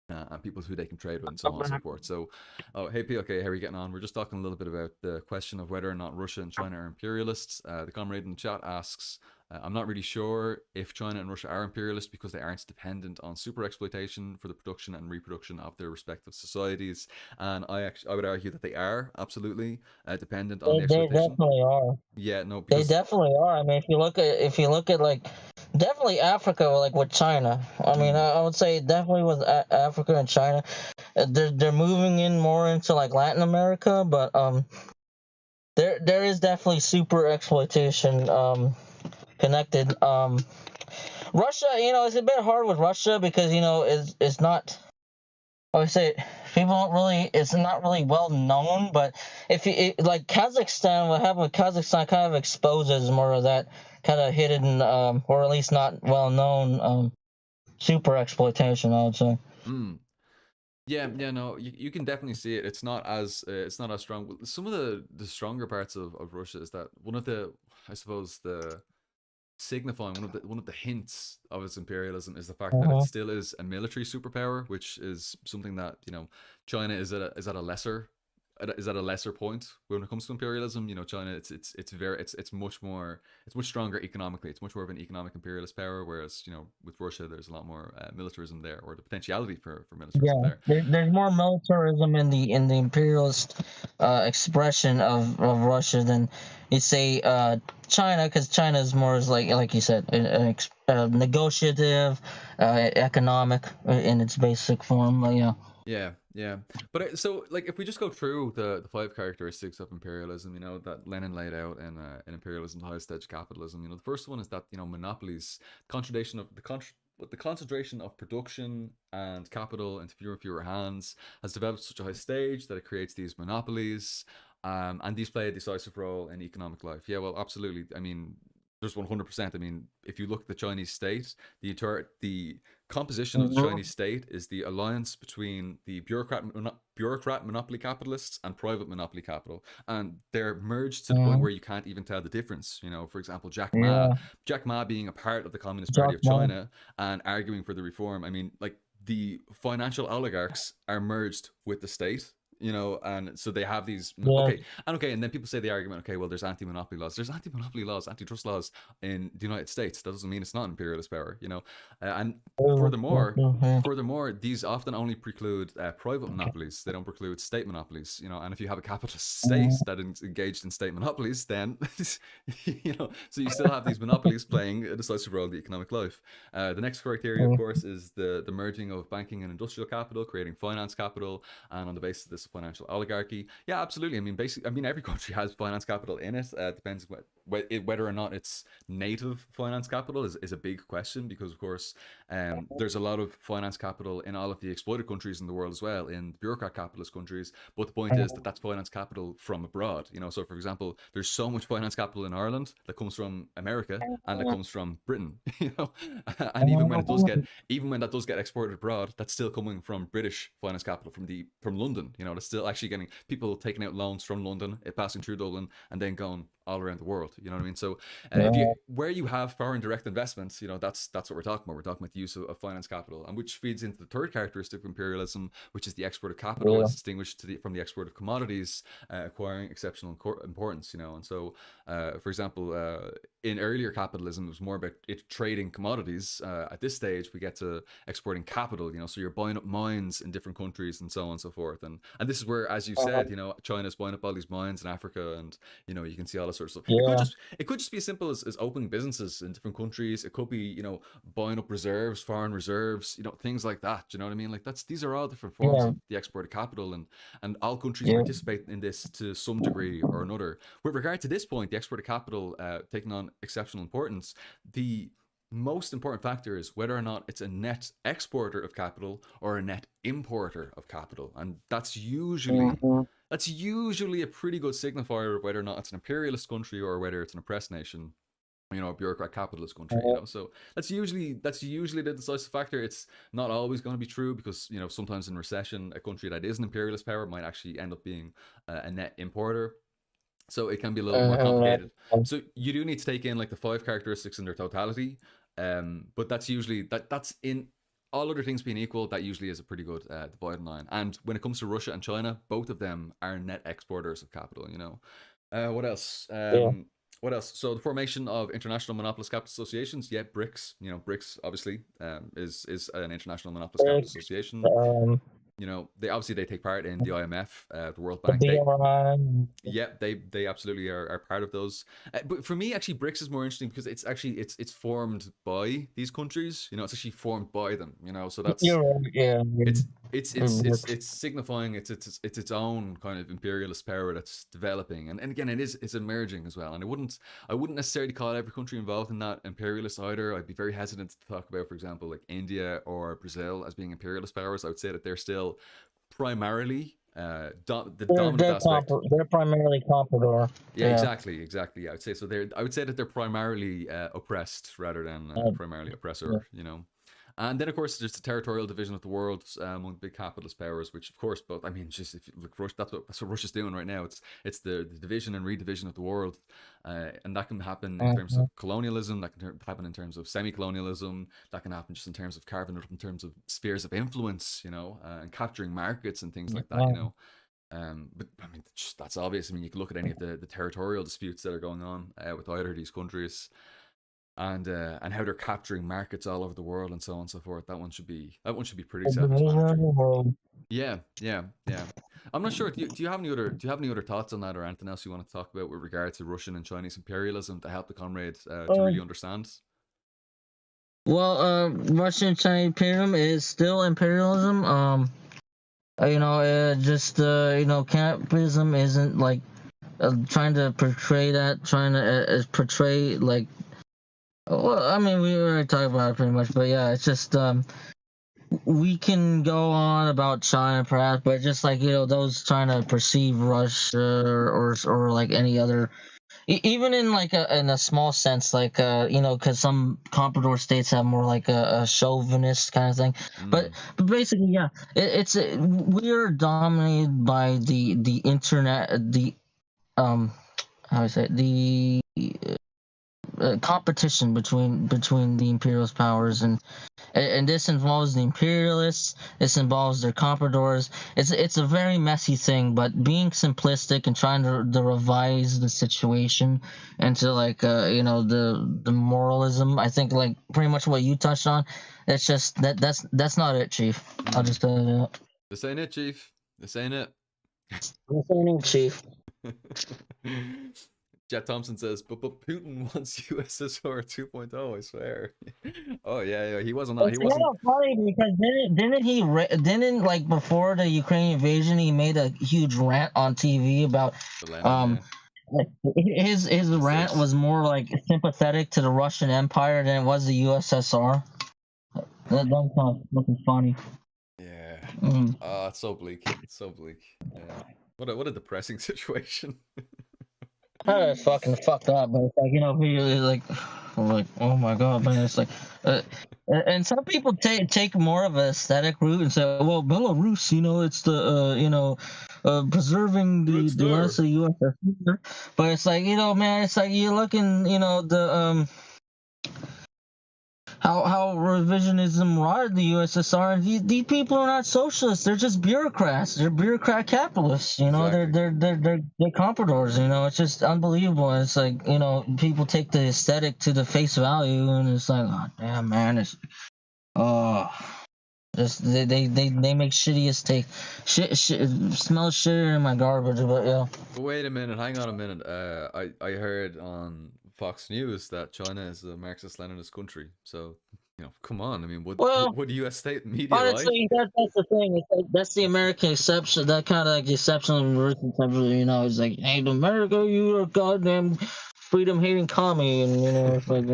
And people who they can trade with, and so on and so forth. So, oh, hey PLK, how are you getting on? We're just talking a little bit about the question of whether or not Russia and China are imperialists. The comrade in the chat asks, I'm not really sure if China and Russia are imperialist because they aren't dependent on super exploitation for the production and reproduction of their respective societies. And I would argue that they are absolutely dependent on the They exploitation. definitely are. Yeah, no, They because definitely are. I mean, if you look at like definitely Africa, like with China. I mean, I would say definitely with Africa and China, they're moving in more into like Latin America, but there is definitely super exploitation connected. Russia, it's a bit hard with Russia because it's not. I would say people don't really. It's not really well known, but like Kazakhstan, what happened with Kazakhstan kind of exposes more of that kind of hidden, or at least not well known, super exploitation. I would say. mm, yeah, no, you can definitely see it. It's not as strong. Some of the stronger parts of Russia is that one of the, I suppose, the signifying one of the hints of its imperialism is the fact that it Uh-huh. still is a military superpower, which is something that China is at a lesser point when it comes to imperialism. China, it's much stronger economically. It's much more of an economic imperialist power, whereas with Russia there's a lot more militarism there, or the potentiality for militarism Yeah, there. there's more militarism in the imperialist expression of Russia than you say China, because China is more as like you said, negotiative, economic in its basic form. But yeah. Yeah. But so, like, if we just go through the five characteristics of imperialism, that Lenin laid out in Imperialism, the Highest Stage of Capitalism. The first one is that monopolies, the concentration of production and capital into fewer and fewer hands has developed such a high stage that it creates these monopolies, and these play a decisive role in economic life. Yeah, well, absolutely. I mean, there's 100%. I mean, if you look at the Chinese state, the composition of the Mhm. Chinese state is the alliance between the bureaucrat monopoly capitalists and private monopoly capital, and they're merged to the point Mhm. where you can't even tell the difference. For example, Yeah, Jack Ma being a part of the Communist Party Jack of Ma. China and arguing for the reform. I mean, like, the financial oligarchs are merged with the state. And so they have these. Yes. Okay, and then people say the argument, okay, well, there's anti-monopoly laws. There's anti-monopoly laws, antitrust laws in the United States. That doesn't mean it's not imperialist power. And Oh, furthermore, mhm. furthermore, these often only preclude private monopolies. They don't preclude state monopolies. And if you have a capitalist state Mhm. that is engaged in state monopolies, then so you still have these monopolies playing a decisive role in the economic life. The next criteria, of course, is the merging of banking and industrial capital, creating finance capital, and on the basis of this, financial oligarchy. Yeah, absolutely. I mean, basically, every country has finance capital in it. Depends whether or not it's native finance capital is a big question, because, of course, there's a lot of finance capital in all of the exploited countries in the world as well, in bureaucrat capitalist countries. But the point is that that's finance capital from abroad. So, for example, there's so much finance capital in Ireland that comes from America and that comes from Britain. And even when that does get exported abroad, that's still coming from British finance capital from London. That's still actually getting people taking out loans from London, passing through Dublin, and then going all around the world. You know what I mean? So, if you Yeah. where you have foreign direct investments, that's what we're talking about. We're talking about the use of finance capital, and which feeds into the third characteristic of imperialism, which is the export of capital Yeah. as distinguished from the export of commodities, acquiring exceptional importance. And so, for example, in earlier capitalism, it was more about it trading commodities. At this stage, we get to exporting capital. So you're buying up mines in different countries and so on and so forth. And this is where, as you said, China's buying up all these mines in Africa, and you can see all the sort of stuff. Yeah. It could just be as simple as opening businesses in different countries. It could be, buying up reserves, foreign reserves, things like that. Do you know what I mean? Like these are all different forms Yeah. of the export of capital, and all countries Yeah. participate in this to some degree or another. With regard to this point, the export of capital taking on exceptional importance, the most important factor is whether or not it's a net exporter of capital or a net importer of capital, and Mhm. that's usually a pretty good signifier of whether or not it's an imperialist country or whether it's an oppressed nation, a bureaucrat capitalist country. So that's usually the decisive factor. It's not always going to be true, because sometimes in recession a country that is an imperialist power might actually end up being a net importer, so it can be a little bit more complicated. So you do need to take in like the 5 characteristics in their totality, but that's usually that's in all other things being equal, that usually is a pretty good dividing line. And when it comes to Russia and China, both of them are net exporters of capital. What else? Yeah. What else? So the formation of international monopolist capital associations. Yeah, BRICS. BRICS obviously is an international monopolist capital association. Um, They take part in the IMF, the World the Bank. BRI. Yeah, they absolutely are part of those. But for me, actually, BRICS is more interesting because it's formed by these countries. It's actually formed by them. So that's You're right. Yeah. it's it's it's It it's works. it's signifying it's its own kind of imperialist power that's developing, and again, it's emerging as well. And I wouldn't necessarily call every country involved in that imperialist either. I'd be very hesitant to talk about, for example, like India or Brazil as being imperialist powers. I would say that they're still primarily the dominant aspect. They're primarily comprador. Yeah, exactly. I would say so. I would say that they're primarily oppressed rather than primarily Yeah. oppressor. And then, of course, there's the territorial division of the world among big capitalist powers, which, of course, but I mean, just if you look, Russia, that's what Russia's doing right now. It's the division and redivision of the world, and that can happen in terms of colonialism. That can happen in terms of semi-colonialism. That can happen just in terms of carving it up in terms of spheres of influence, and capturing markets and things like that. But I mean, that's obvious. I mean, you can look at any of the territorial disputes that are going on with either of these countries, and how they're capturing markets all over the world and so on and so forth. That one should be pretty self-explanatory. Yeah, yeah, yeah. I'm not sure. Do you have any other thoughts on that, or anything else you want to talk about with regard to Russian and Chinese imperialism to help the comrades to really understand? Well, Russian Chinese imperialism is still imperialism. Campism isn't like trying to portray that, trying to portray like. Well, I mean, we already talked about it pretty much, but yeah, it's just we can go on about China perhaps, but just like those trying to perceive Russia or like any other, even in like in a small sense, like because some comprador states have more like a chauvinist kind of thing, but basically, yeah, we are dominated by the internet, the how do I say it? The competition between the imperialist powers, and this involves the imperialists. This involves their compradors. It's a very messy thing, but being simplistic and trying to revise the situation into like the moralism, I think, like pretty much what you touched on. It's just that's not it, Chief. I'll just This ain't it, Chief. This ain't it. This ain't it, Chief. Jet Thompson says, but Putin wants USSR 2.0, I swear. Oh yeah, he wasn't. He wasn't. It's funny because didn't like before the Ukraine invasion, he made a huge rant on TV about his rant was more like sympathetic to the Russian Empire than it was the USSR. That's kind of looking funny. Yeah. It's so bleak. It's so bleak. Yeah. What a depressing situation. It's fucking fucked up, but it's like like, oh my god, man, it's like, and some people take more of an aesthetic route and say, well, Belarus, it's the preserving the rest of the USSR, but it's like man, it's like you're looking, the how revisionism rotted the USSR. These people are not socialists. They're just bureaucrats. They're bureaucrat capitalists. Exactly. They're compradors. It's just unbelievable. It's like people take the aesthetic to the face value, and it's like, oh damn, man, it's Just they make shittiest taste. Shit smells shitter in my garbage, but yeah. Wait a minute, hang on a minute. I heard on Fox News that China is a Marxist-Leninist country. So, come on. I mean, Well, would U.S. state media lie? honestly, that's the thing. It's like, that's the American exception. That kind of like exception it's like, hey, America, you are goddamn freedom hating commie, and it's like,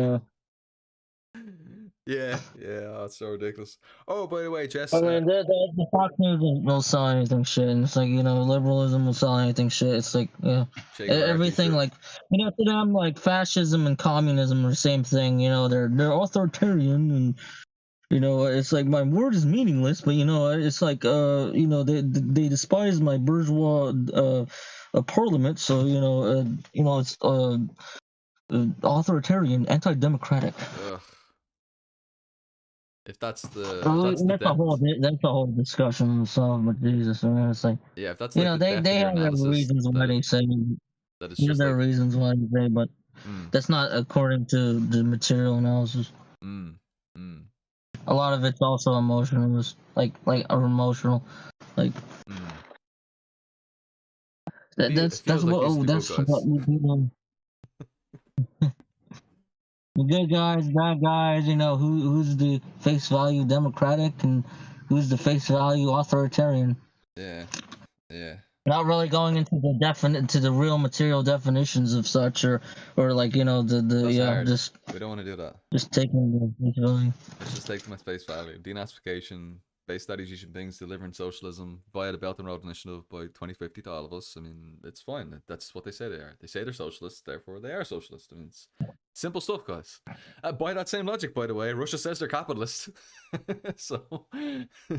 Yeah, that's so ridiculous. Oh, by the way, Jess, I mean, the Fox News will sell anything shit, and it's like, liberalism will sell anything shit. It's like, Che Guevara everything t-shirt. like, to them, like fascism and communism are the same thing. They're authoritarian, and it's like my word is meaningless, but it's like they despise my bourgeois parliament, so it's authoritarian, anti-democratic. Ugh. If that's Well, the that's a whole discussion in itself. But Jesus, man, it's like yeah, if that's like the depth they of your have their analysis, reasons why they say. that it's They have just their like, reasons why they say, but that's not according to the material analysis. mm, mm, A lot of it's also emotional, or emotional, like mm. that's It feels like these are the good guys. The good guys, bad guys. Who's the face value democratic and who's the face value authoritarian. Yeah, yeah. Not really going into the real material definitions of such, or like That's hard. just We don't want to do that. just taking the face value. Let's just take them at face value. Denazification, base studies Xi Jinping's delivering socialism via the Belt and Road Initiative by 2050 to all of us. I mean, it's fine. That's what they say they are. They say they're socialists, therefore they are socialists. I mean, it's simple stuff, guys. By that same logic, by the way, Russia says they're capitalists. So,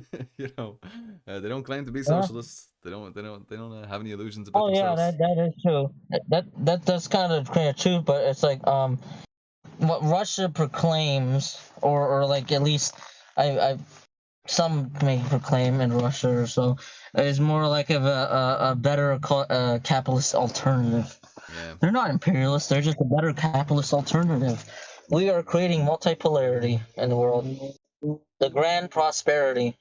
they don't claim to be socialists. They don't have any illusions about themselves. That is true. That's kind of true, but it's like what Russia proclaims, or like at least I some may proclaim in Russia or so, is more like of a better capitalist alternative. Yeah. They're not imperialists. They're just a better capitalist alternative. We are creating multipolarity in the world. The grand prosperity.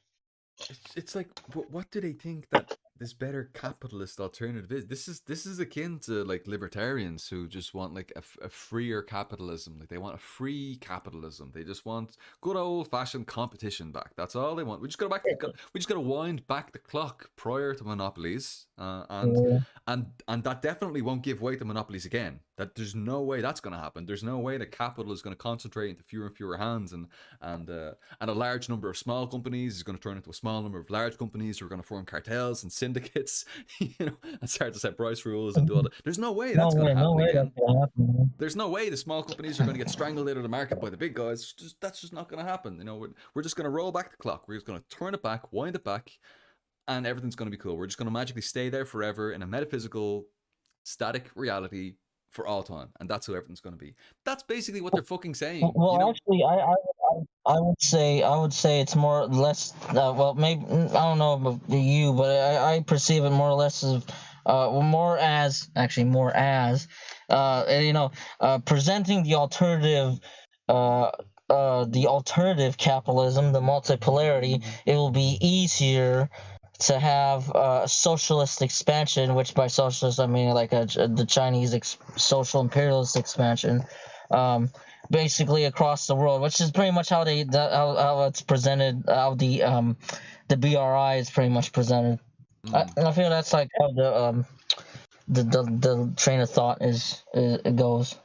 It's like, what do they think that this better capitalist alternative is? This is akin to like libertarians who just want like a freer capitalism. Like they want a free capitalism. They just want good old fashioned competition back. That's all they want. We just gotta wind back the clock prior to monopolies, and that definitely won't give way to monopolies again. That there's no way that's going to happen. There's no way that capital is going to concentrate into fewer and fewer hands, and a large number of small companies is going to turn into a small number of large companies who are going to form cartels and syndicates, and start to set price rules and do all that. There's no way that's going to happen again. There's no way the small companies are going to get strangled out of the market by the big guys. That's just not going to happen. We're just going to roll back the clock. We're just going to turn it back, wind it back, and everything's going to be cool. We're just going to magically stay there forever in a metaphysical, static reality for all time, and that's who everything's going to be. That's basically what they're fucking saying. Well, actually, I would say it's more or less. Well, maybe I don't know about you, but I perceive it more or less as more as presenting the alternative. The alternative capitalism, the multipolarity, it will be easier to have socialist expansion, which by socialist I mean like the Chinese social imperialist expansion, basically across the world, which is pretty much how how it's presented, how the BRI is pretty much presented. I feel that's like how the train of thought it goes.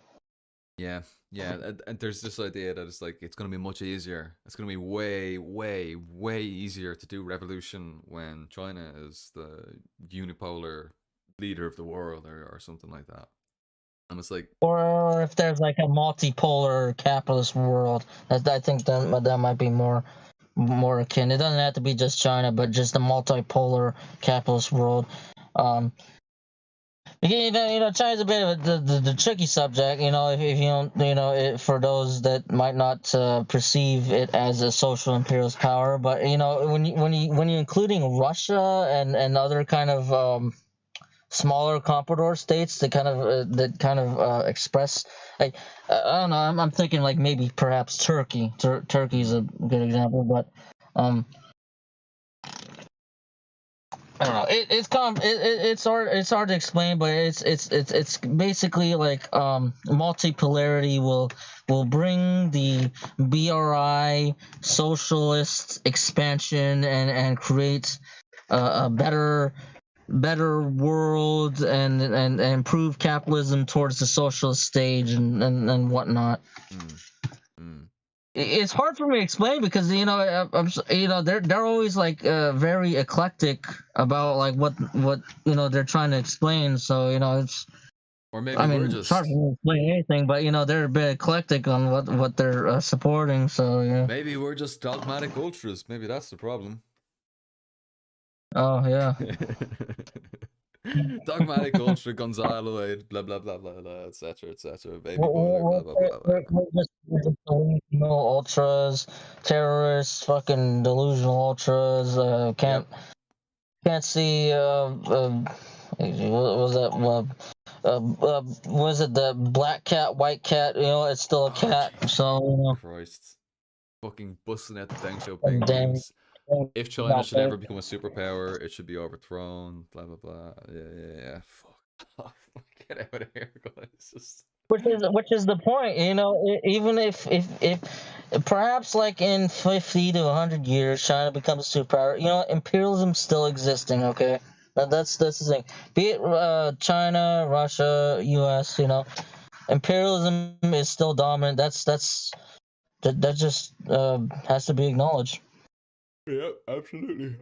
Yeah, and there's this idea that it's like it's going to be much easier. It's going to be way, way, way easier to do revolution when China is the unipolar leader of the world, or something like that. And it's like, or if there's like a multipolar capitalist world, I think that might be more akin. It doesn't have to be just China, but just a multipolar capitalist world. China's a bit of the tricky subject. If you don't, for those that might not perceive it as a social imperialist power, but when you're including Russia and other kind of smaller comprador states that kind of express, like I don't know, I'm thinking like maybe perhaps Turkey. Turkey's a good example, but I don't know. It's hard to explain, but it's basically like multipolarity will bring the BRI socialist expansion and create a better world and improve capitalism towards the socialist stage and whatnot. Mm. Mm. It's hard for me to explain because they're always like very eclectic about like what they're trying to explain. So it's Or maybe I we're mean it's hard just for me to explain anything, but they're a bit eclectic on what they're supporting. So yeah. maybe we're just dogmatic ultras. Maybe that's the problem. Oh yeah. Dogmatic ultra Gonzaloid, blah blah blah blah blah, etc. etc. Baby We're, boiler, we're, blah blah blah blah. we're just delusional ultras, terrorists, fucking delusional ultras. Yep. Can't see. What was that? Was it the black cat, white cat? It's still a cat. Jesus So Christ. Fucking busting out the Deng dang. memes. If China should ever become a superpower, it should be overthrown. Blah blah blah. Yeah. Fuck off. Get out of here, guys. Just Which is the point, even if perhaps like in 50 to 100 years China becomes a superpower, imperialism still existing, okay? That's the thing. Be it China, Russia, US, imperialism is still dominant. That just has to be acknowledged. yeah, absolutely.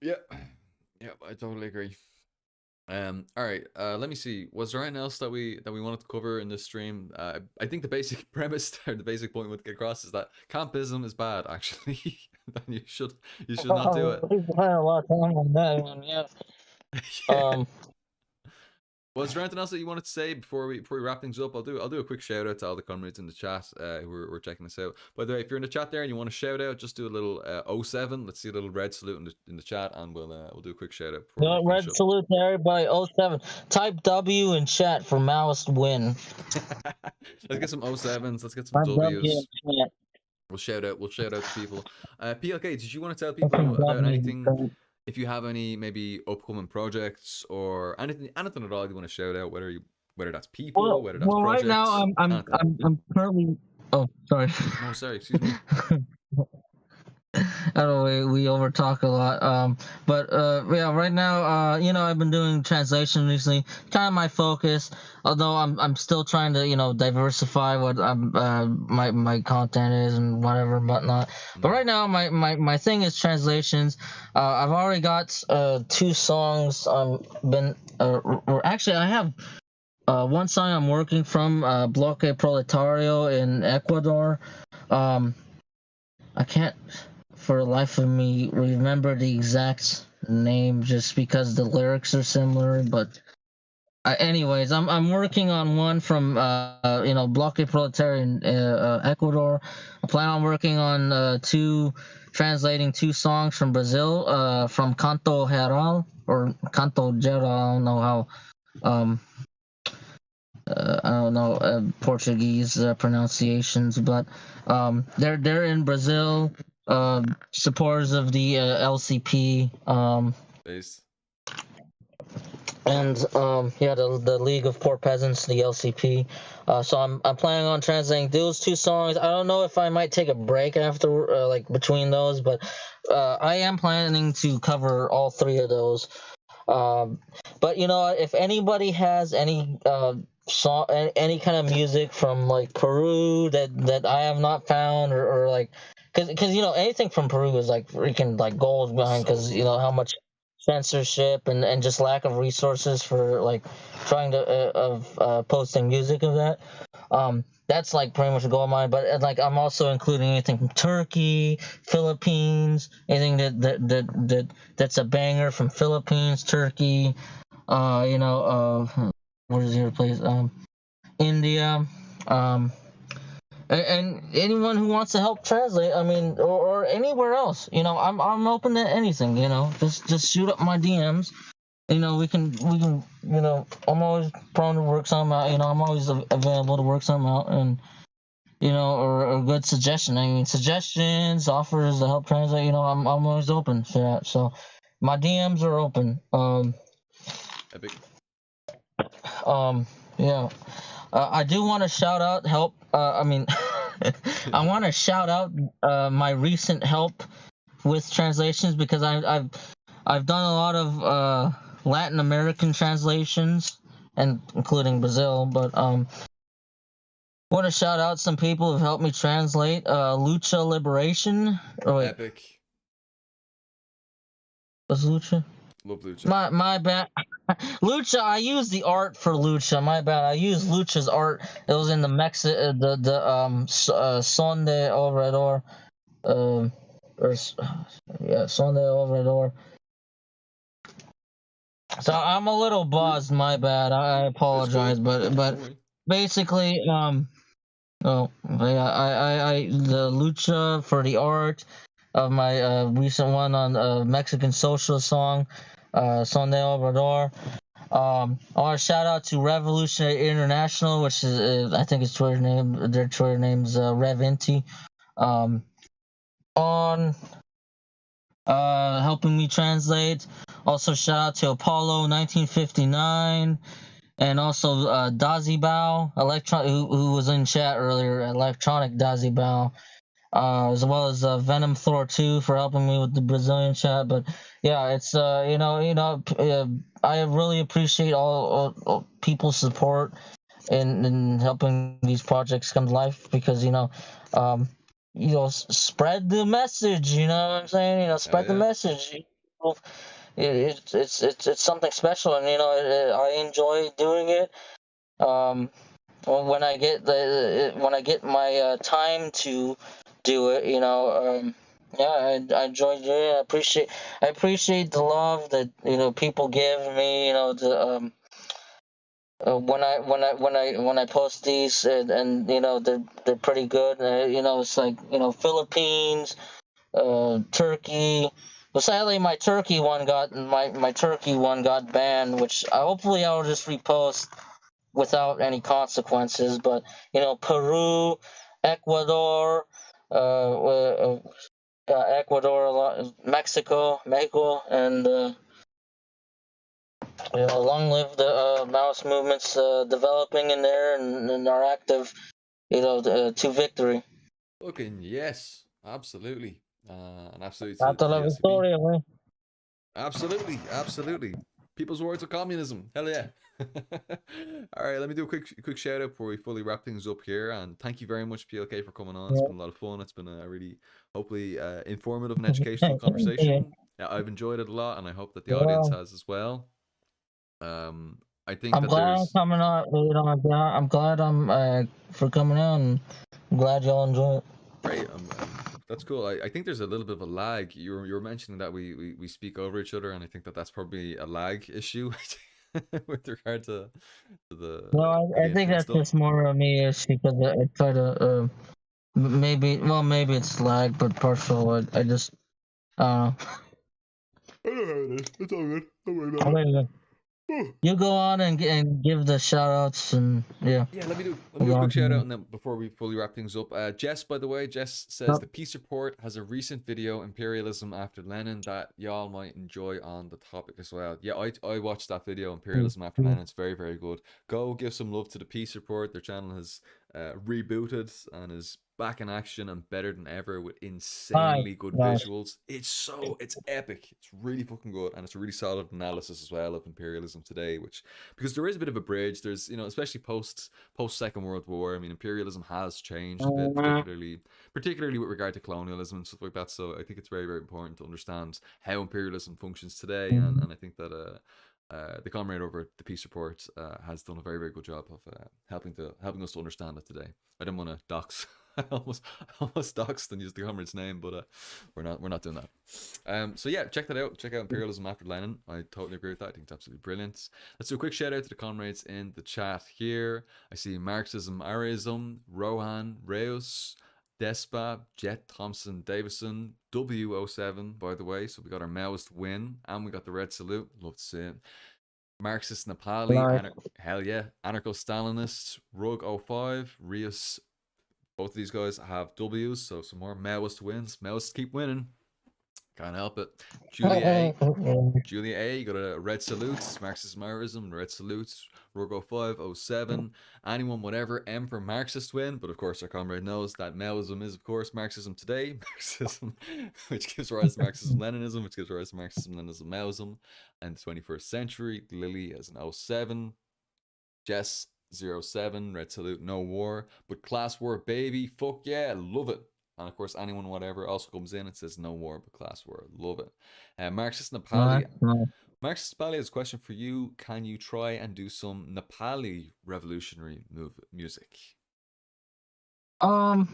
Yep. Yep, I totally agree. All right. Let me see. Was there anything else that we wanted to cover in this stream? I think the basic premise or the basic point we want to get across is that campism is bad. Actually, then you should not do it. We spent a lot of time on that one, yeah. Yeah. Was there anything else that you wanted to say before we wrap things up? I'll do a quick shout out to all the comrades in the chat who are checking this out. By the way, if you're in the chat there and you want to shout out, just do a little 07. Let's see a little red salute in the chat, and we'll do a quick shout out. Red salute to everybody. 07. Type W in chat for Maoist win. Let's get some 07s. Let's get some W's. We'll shout out to people. PLK, did you want to tell people about anything? If you have any maybe upcoming projects or anything at all you want to shout out, whether that's people, whether that's projects. Right now I'm currently. Oh, sorry. No, sorry. Excuse me. I don't know, we overtalk a lot. But yeah, right now, I've been doing translation recently, kind of my focus. Although I'm still trying to, diversify what my content is and whatever and whatnot. But right now, my thing is translations. I've already got 2 songs. Actually, I have one song I'm working from Bloque Proletario in Ecuador. I can't for the life of me remember the exact name just because the lyrics are similar, but anyways, I'm working on one from Bloque Proletario in Ecuador. I plan on working on translating 2 songs from Brazil, from Canto Geral or Canto Geral. I don't know how I don't know Portuguese pronunciations, but they're in Brazil, supporters of the LCP, and the League of Poor Peasants, the LCP. So I'm planning on translating those 2 songs. I don't know if I might take a break after between those, but I am planning to cover all 3 of those. But if anybody has any song, any kind of music from like Peru that I have not found, or like, because anything from Peru is like freaking like gold behind, because how much censorship and just lack of resources for like trying to posting music of that. That's like pretty much a goal of mine. But like I'm also including anything from Turkey, Philippines, anything that's a banger from Philippines, Turkey, what is your place? India, and anyone who wants to help translate. I mean, or anywhere else. I'm open to anything. Just shoot up my DMs. We can. I'm always prone to work something out. I'm always available to work something out, and or a good suggestion. I mean, suggestions, offers to help translate. I'm always open for that. So My DMs are open. Epic. Yeah. I do want to shout out help. I mean, I want to shout out my recent help with translations because I've done a lot of Latin American translations and including Brazil, but want to shout out some people who've helped me translate Lucha Liberation. Oh wait, Epic. was Lucha? Love Lucha. My bad. Lucha. I used the art for Lucha. My bad. I used Lucha's art. It was in the Son de Obrador. Or yeah, Son de Obrador. So I'm a little buzzed. My bad. I It's cool. apologize, but Don't worry. basically, oh yeah, I the Lucha for the art of my recent one on Mexican socialist song, Son de Obrador. I want to shout out to Revolutionary International, which is I think it's Twitter name. Their Twitter name's Revinti. On helping me translate. Also shout out to Apollo 1959 and also Dazibao who was in chat earlier. Electronic Dazibao. As well as Venom Thor 2 for helping me with the Brazilian chat. But yeah, it's I really appreciate all people's support in helping these projects come to life because spread the message. You know what I'm saying? Spread the Yeah. message. It's something special, and I enjoy doing it. Um, when I get my time to do it, yeah, I enjoy doing it. I appreciate the love that people give me. When I post these and they're pretty good. It's like Philippines, Turkey. Well, sadly, my Turkey one got banned, which hopefully I'll just repost without any consequences. But Peru, Ecuador, Ecuador, Mexico, and long live the Maoist movements developing in there and are active, to victory. Fucking yes. Absolutely. And absolutely Hasta to la the SCP. victoria, güey. Absolutely. Absolutely. People's words of communism. Hell yeah. All right, let me do a quick shout out before we fully wrap things up here. And thank you very much, PLK, for coming on. It's been a lot of fun. It's been a really, hopefully, informative and educational Yeah. conversation. Yeah, I've enjoyed it a lot, and I hope that the audience Well, has as well. I think I'm that glad I'm there's coming out. I'm glad I'm for coming out, and I'm glad y'all enjoy it. great. That's cool. I think there's a little bit of a lag. You were mentioning that we speak over each other, and I think that that's probably a lag issue with regard to No, the I think intro and that's stuff. just more of me issue because I try to maybe it's lag, but partial. I just I I know how it is. It's all good. Don't worry don't about know. it. You go on and give the shout outs and yeah. Yeah, let me do Go a on quick from shout out there. and then before we fully wrap things up. Jess, by the way, Jess says Yep. the Peace Report has a recent video, Imperialism After Lenin, that y'all might enjoy on the topic as well. Yeah, I watched that video, Imperialism After Lenin. It's very, very good. Go give some love to the Peace Report. Their channel has rebooted and is back in action and better than ever with Nice, insanely good nice. visuals. It's epic. It's really fucking good, and it's a really solid analysis as well of imperialism today, which because there is a bit of a bridge. There's especially post Second World War. I mean, imperialism has changed a bit, particularly with regard to colonialism and stuff like that. So I think it's very, very important to understand how imperialism functions today, and I think that the comrade over at the Peace Report has done a very, very good job of helping us to understand it today. I didn't want to dox. I almost doxed and used the comrade's name, but we're not doing that. So yeah, check that out. Check out Imperialism After Lenin. I totally agree with that. I think it's absolutely brilliant. Let's do a quick shout out to the comrades in the chat here. I see Marxism, Arism, Rohan, Reus, Despa, Jet Thompson, Davison, W07, by the way. So we got our Maoist win and we got the red salute. Love to see it. Marxist Nepali, Nice. hell yeah. Anarcho Stalinist, Rug 05, Rios. Both of these guys have W's, so some more Maoist wins. Maoists keep winning. Can't help it. Julia A. Julia A. Got a red salutes. Marxist Maoism. Red salutes. Rogo 507. Anyone, whatever. M for Marxist win. But of course, our comrade knows that Maoism is, of course, Marxism today. Marxism, which gives rise to Marxism Leninism, which gives rise to Marxism Leninism Maoism. And the 21st century. Lily as an 07. Jess 07. Red salute. No war. But class war, baby. Fuck yeah. Love it. And of course, anyone, whatever, also comes in and says no war but class war. Love it. Marxist Nepali. Marxist Nepali has a question for you. Can you try and do some Nepali revolutionary music? Well,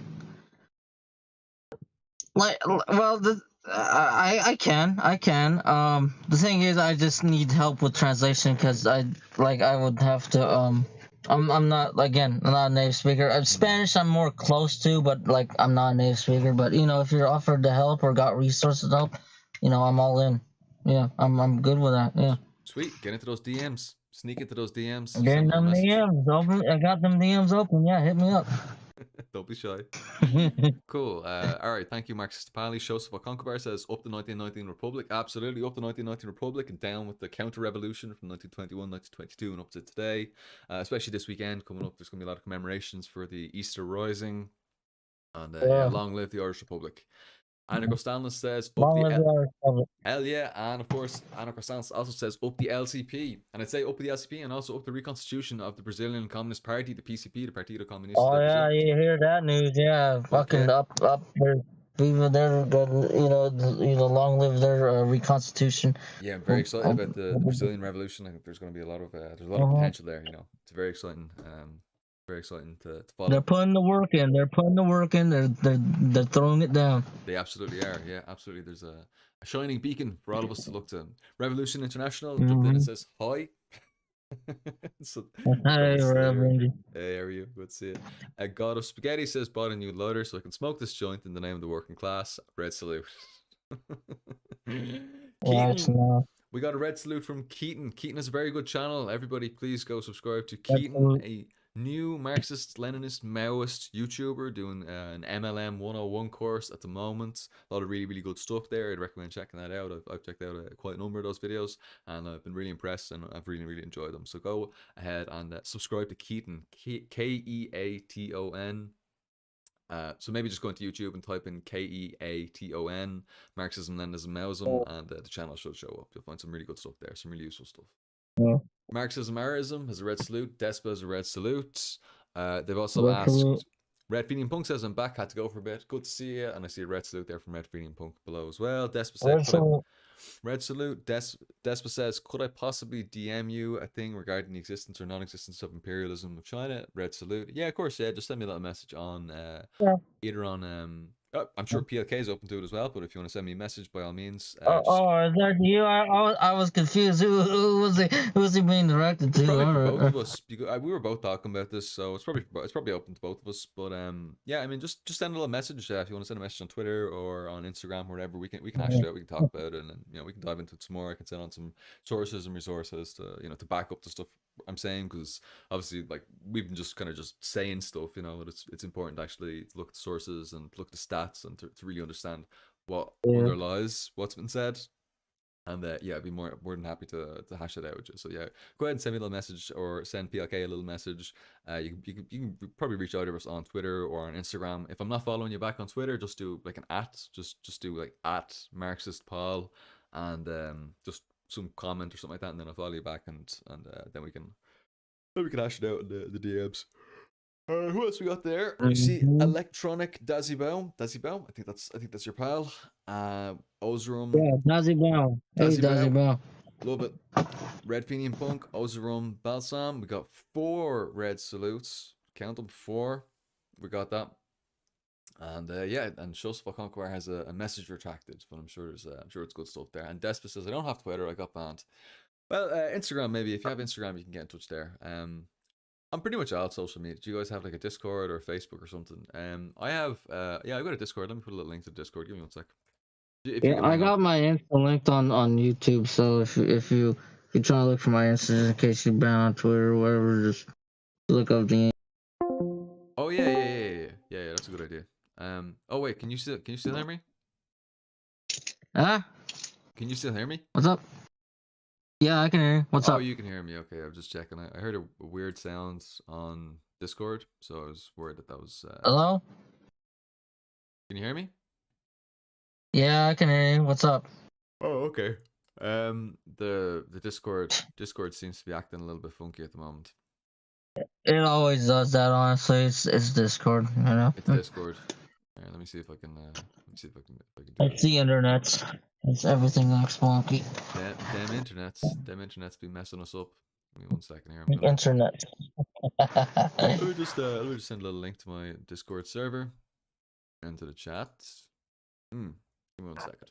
I can. The thing is, I just need help with translation because I would have to I'm not, again, I'm not a native speaker. Spanish I'm more close to, but like I'm not a native speaker. But you know, if you're offered to help or got resources to help, you know, I'm all in. Yeah, I'm good with that. Yeah. Sweet. Get into those DMs. Sneak into those DMs. Getting Send them a them message. DMs open. I got them DMs open. Yeah, hit me up. Don't be shy. Cool. All right. Thank you, Marxist Nepali. Joseph Okonkobar says up the 1919 Republic. Absolutely, up the 1919 Republic and down with the counter revolution from 1921, 1922, and up to today. Especially this weekend coming up, there's going to be a lot of commemorations for the Easter Rising. And yeah, long live the Irish Republic. Anna Costalis says up hell yeah, and of course Anna Costalis also says up the LCP, and I'd say up the LCP and also up the reconstitution of the Brazilian Communist Party, the PCP, the Partido Comunista. Oh yeah, you hear that news? Yeah, fucking yeah. up there. Even their, you know, long live their reconstitution. Yeah, I'm very excited about the Brazilian Revolution. I think there's going to be a lot of potential there. You know, it's very exciting. Very exciting to follow. They're putting the work in. They're throwing it down. They absolutely are. Yeah, absolutely. There's a shining beacon for all of us to look to. Revolution International jumped in and says hi. So, hey, Reverend. Hey, how are you? Good to see you. God of Spaghetti says bought a new lighter so I can smoke this joint in the name of the working class. Red salute. Keaton. We got a red salute from Keaton. Keaton is a very good channel. Everybody, please go subscribe to Keaton, a new Marxist, Leninist, Maoist YouTuber doing an MLM 101 course at the moment. A lot of really, really good stuff there. I'd recommend checking that out. I've checked out quite a number of those videos and I've been really impressed and I've really, really enjoyed them. So go ahead and subscribe to Keaton, Keaton. So maybe just go into YouTube and type in Keaton, Marxism, Leninism, Maoism, and the channel should show up. You'll find some really good stuff there, some really useful stuff. Yeah. Marxism, Maoism has a red salute. Despa has a red salute. They've also asked. Red Phoenix Punk says, I'm back, had to go for a bit. Good to see you. And I see a red salute there from Red Phoenix Punk below as well. Despa says, red salute. Despa says, could I possibly DM you a thing regarding the existence or non-existence of imperialism of China? Red salute. Yeah, of course. Yeah, just send me a little message on either on I'm sure PLK is open to it as well, but if you want to send me a message, by all means. Is that you? I was confused. Who was he being directed to? Probably both of us. We were both talking about this, so it's probably open to both of us. But yeah, I mean, just send a little message if you want to send a message on Twitter or on Instagram or whatever. We can hash it out. We can talk about it, and then, you know, we can dive into it some more. I can send on some sources and resources to, you know, to back up the stuff I'm saying, because obviously, like, we've been just kind of just saying stuff, you know, but it's important actually to look at the sources and to look at the stats and to really understand what underlies what's been said. And yeah, I'd be more than happy to hash it out with you. So yeah, go ahead and send me a little message or send PLK a little message. You can probably reach out to us on Twitter or on Instagram. If I'm not following you back on Twitter, just do like an just do like at Marxist Paul and just some comment or something like that, and then I'll follow you back, and then we can hash it out in the DMs. Who else we got there? You see Electronic Dazibel. I think that's your pal. Ozerum. Yeah, Dazibel. Hey, Dazibel. Love it. Red Phoenix Punk, Ozerum, Balsam. We got 4 red salutes. Count them, 4. We got that. And yeah, and Joseph Conquer has a message retracted, but I'm sure it's good stuff there. And Despa says, I don't have Twitter, I got banned. Well, Instagram maybe. If you have Instagram, you can get in touch there. I'm pretty much all social media. Do you guys have like a Discord or a Facebook or something? I have yeah, I've got a Discord. Let me put a little link to the Discord. Give me one sec. Yeah, I got my Insta linked on YouTube, so if you try to look for my Insta in case you're banned on Twitter or whatever, just look up the. Oh yeah, that's a good idea. Oh wait, can you still hear me? Huh? Can you still hear me? What's up? Yeah, I can hear you. What's Oh, up? you can hear me. Okay, I was just checking. I heard a weird sounds on Discord, so I was worried that was. Hello? Can you hear me? Yeah, I can hear you. What's up? Oh, okay. The Discord seems to be acting a little bit funky at the moment. It always does that. Honestly, it's Discord. You know, It's Discord. All right, let me see if I can. Let me see if I can do it's this. the internet. It's everything that's wonky. Damn internets be messing us up. Give me 1 second here. The internet. Let me just send a little link to my Discord server and to the chat. Give me 1 second.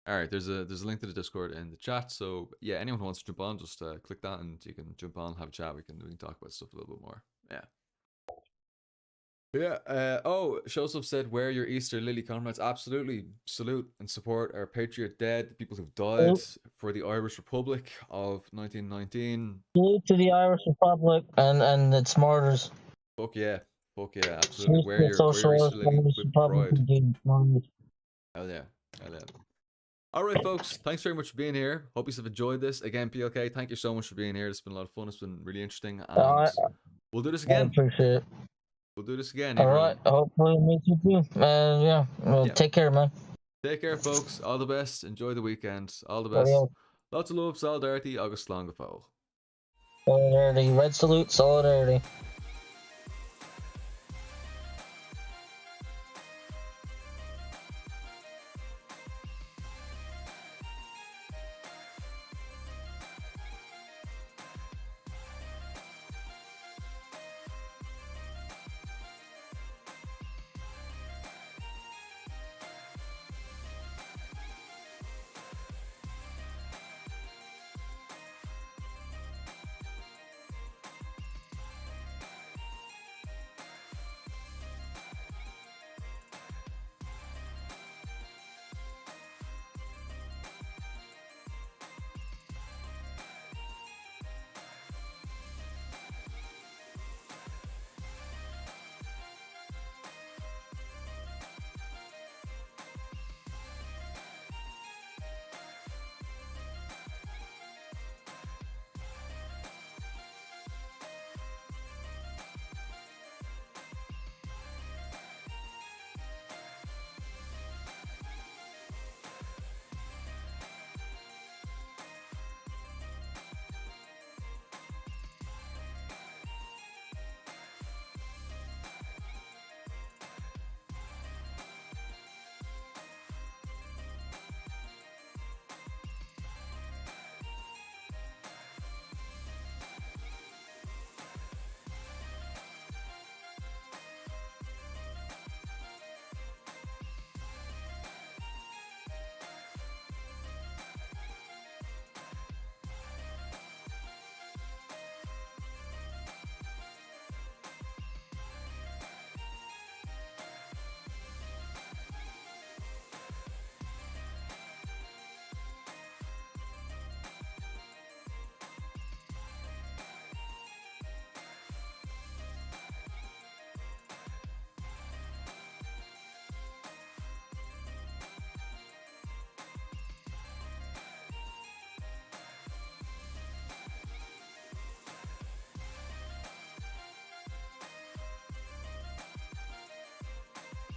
All right, there's a link to the Discord in the chat. So yeah, anyone who wants to jump on, just click that and you can jump on, have a chat. We can talk about stuff a little bit more. Yeah. Yeah. Oh, Shosov said, "Wear your Easter lily, comrades." Absolutely, salute and support our patriot dead, the people who've died for the Irish Republic of 1919. Salute to the Irish Republic and its martyrs. Fuck yeah, absolutely. Salute to the Wear your Easter socialist lily with Republic pride. indeed. Hell yeah, hell yeah. All right, folks. Thanks very much for being here. Hope you've enjoyed this. Again, PLK, thank you so much for being here. It's been a lot of fun. It's been really interesting, and we'll do this I again. appreciate it. We'll do this again. All right. Hopefully, meet you too. Yeah. Well, Yeah. take care, man. Take care, folks. All the best. Enjoy the weekend. All the best. Lots of love, solidarity, August long ago. Solidarity. Red salute. Solidarity.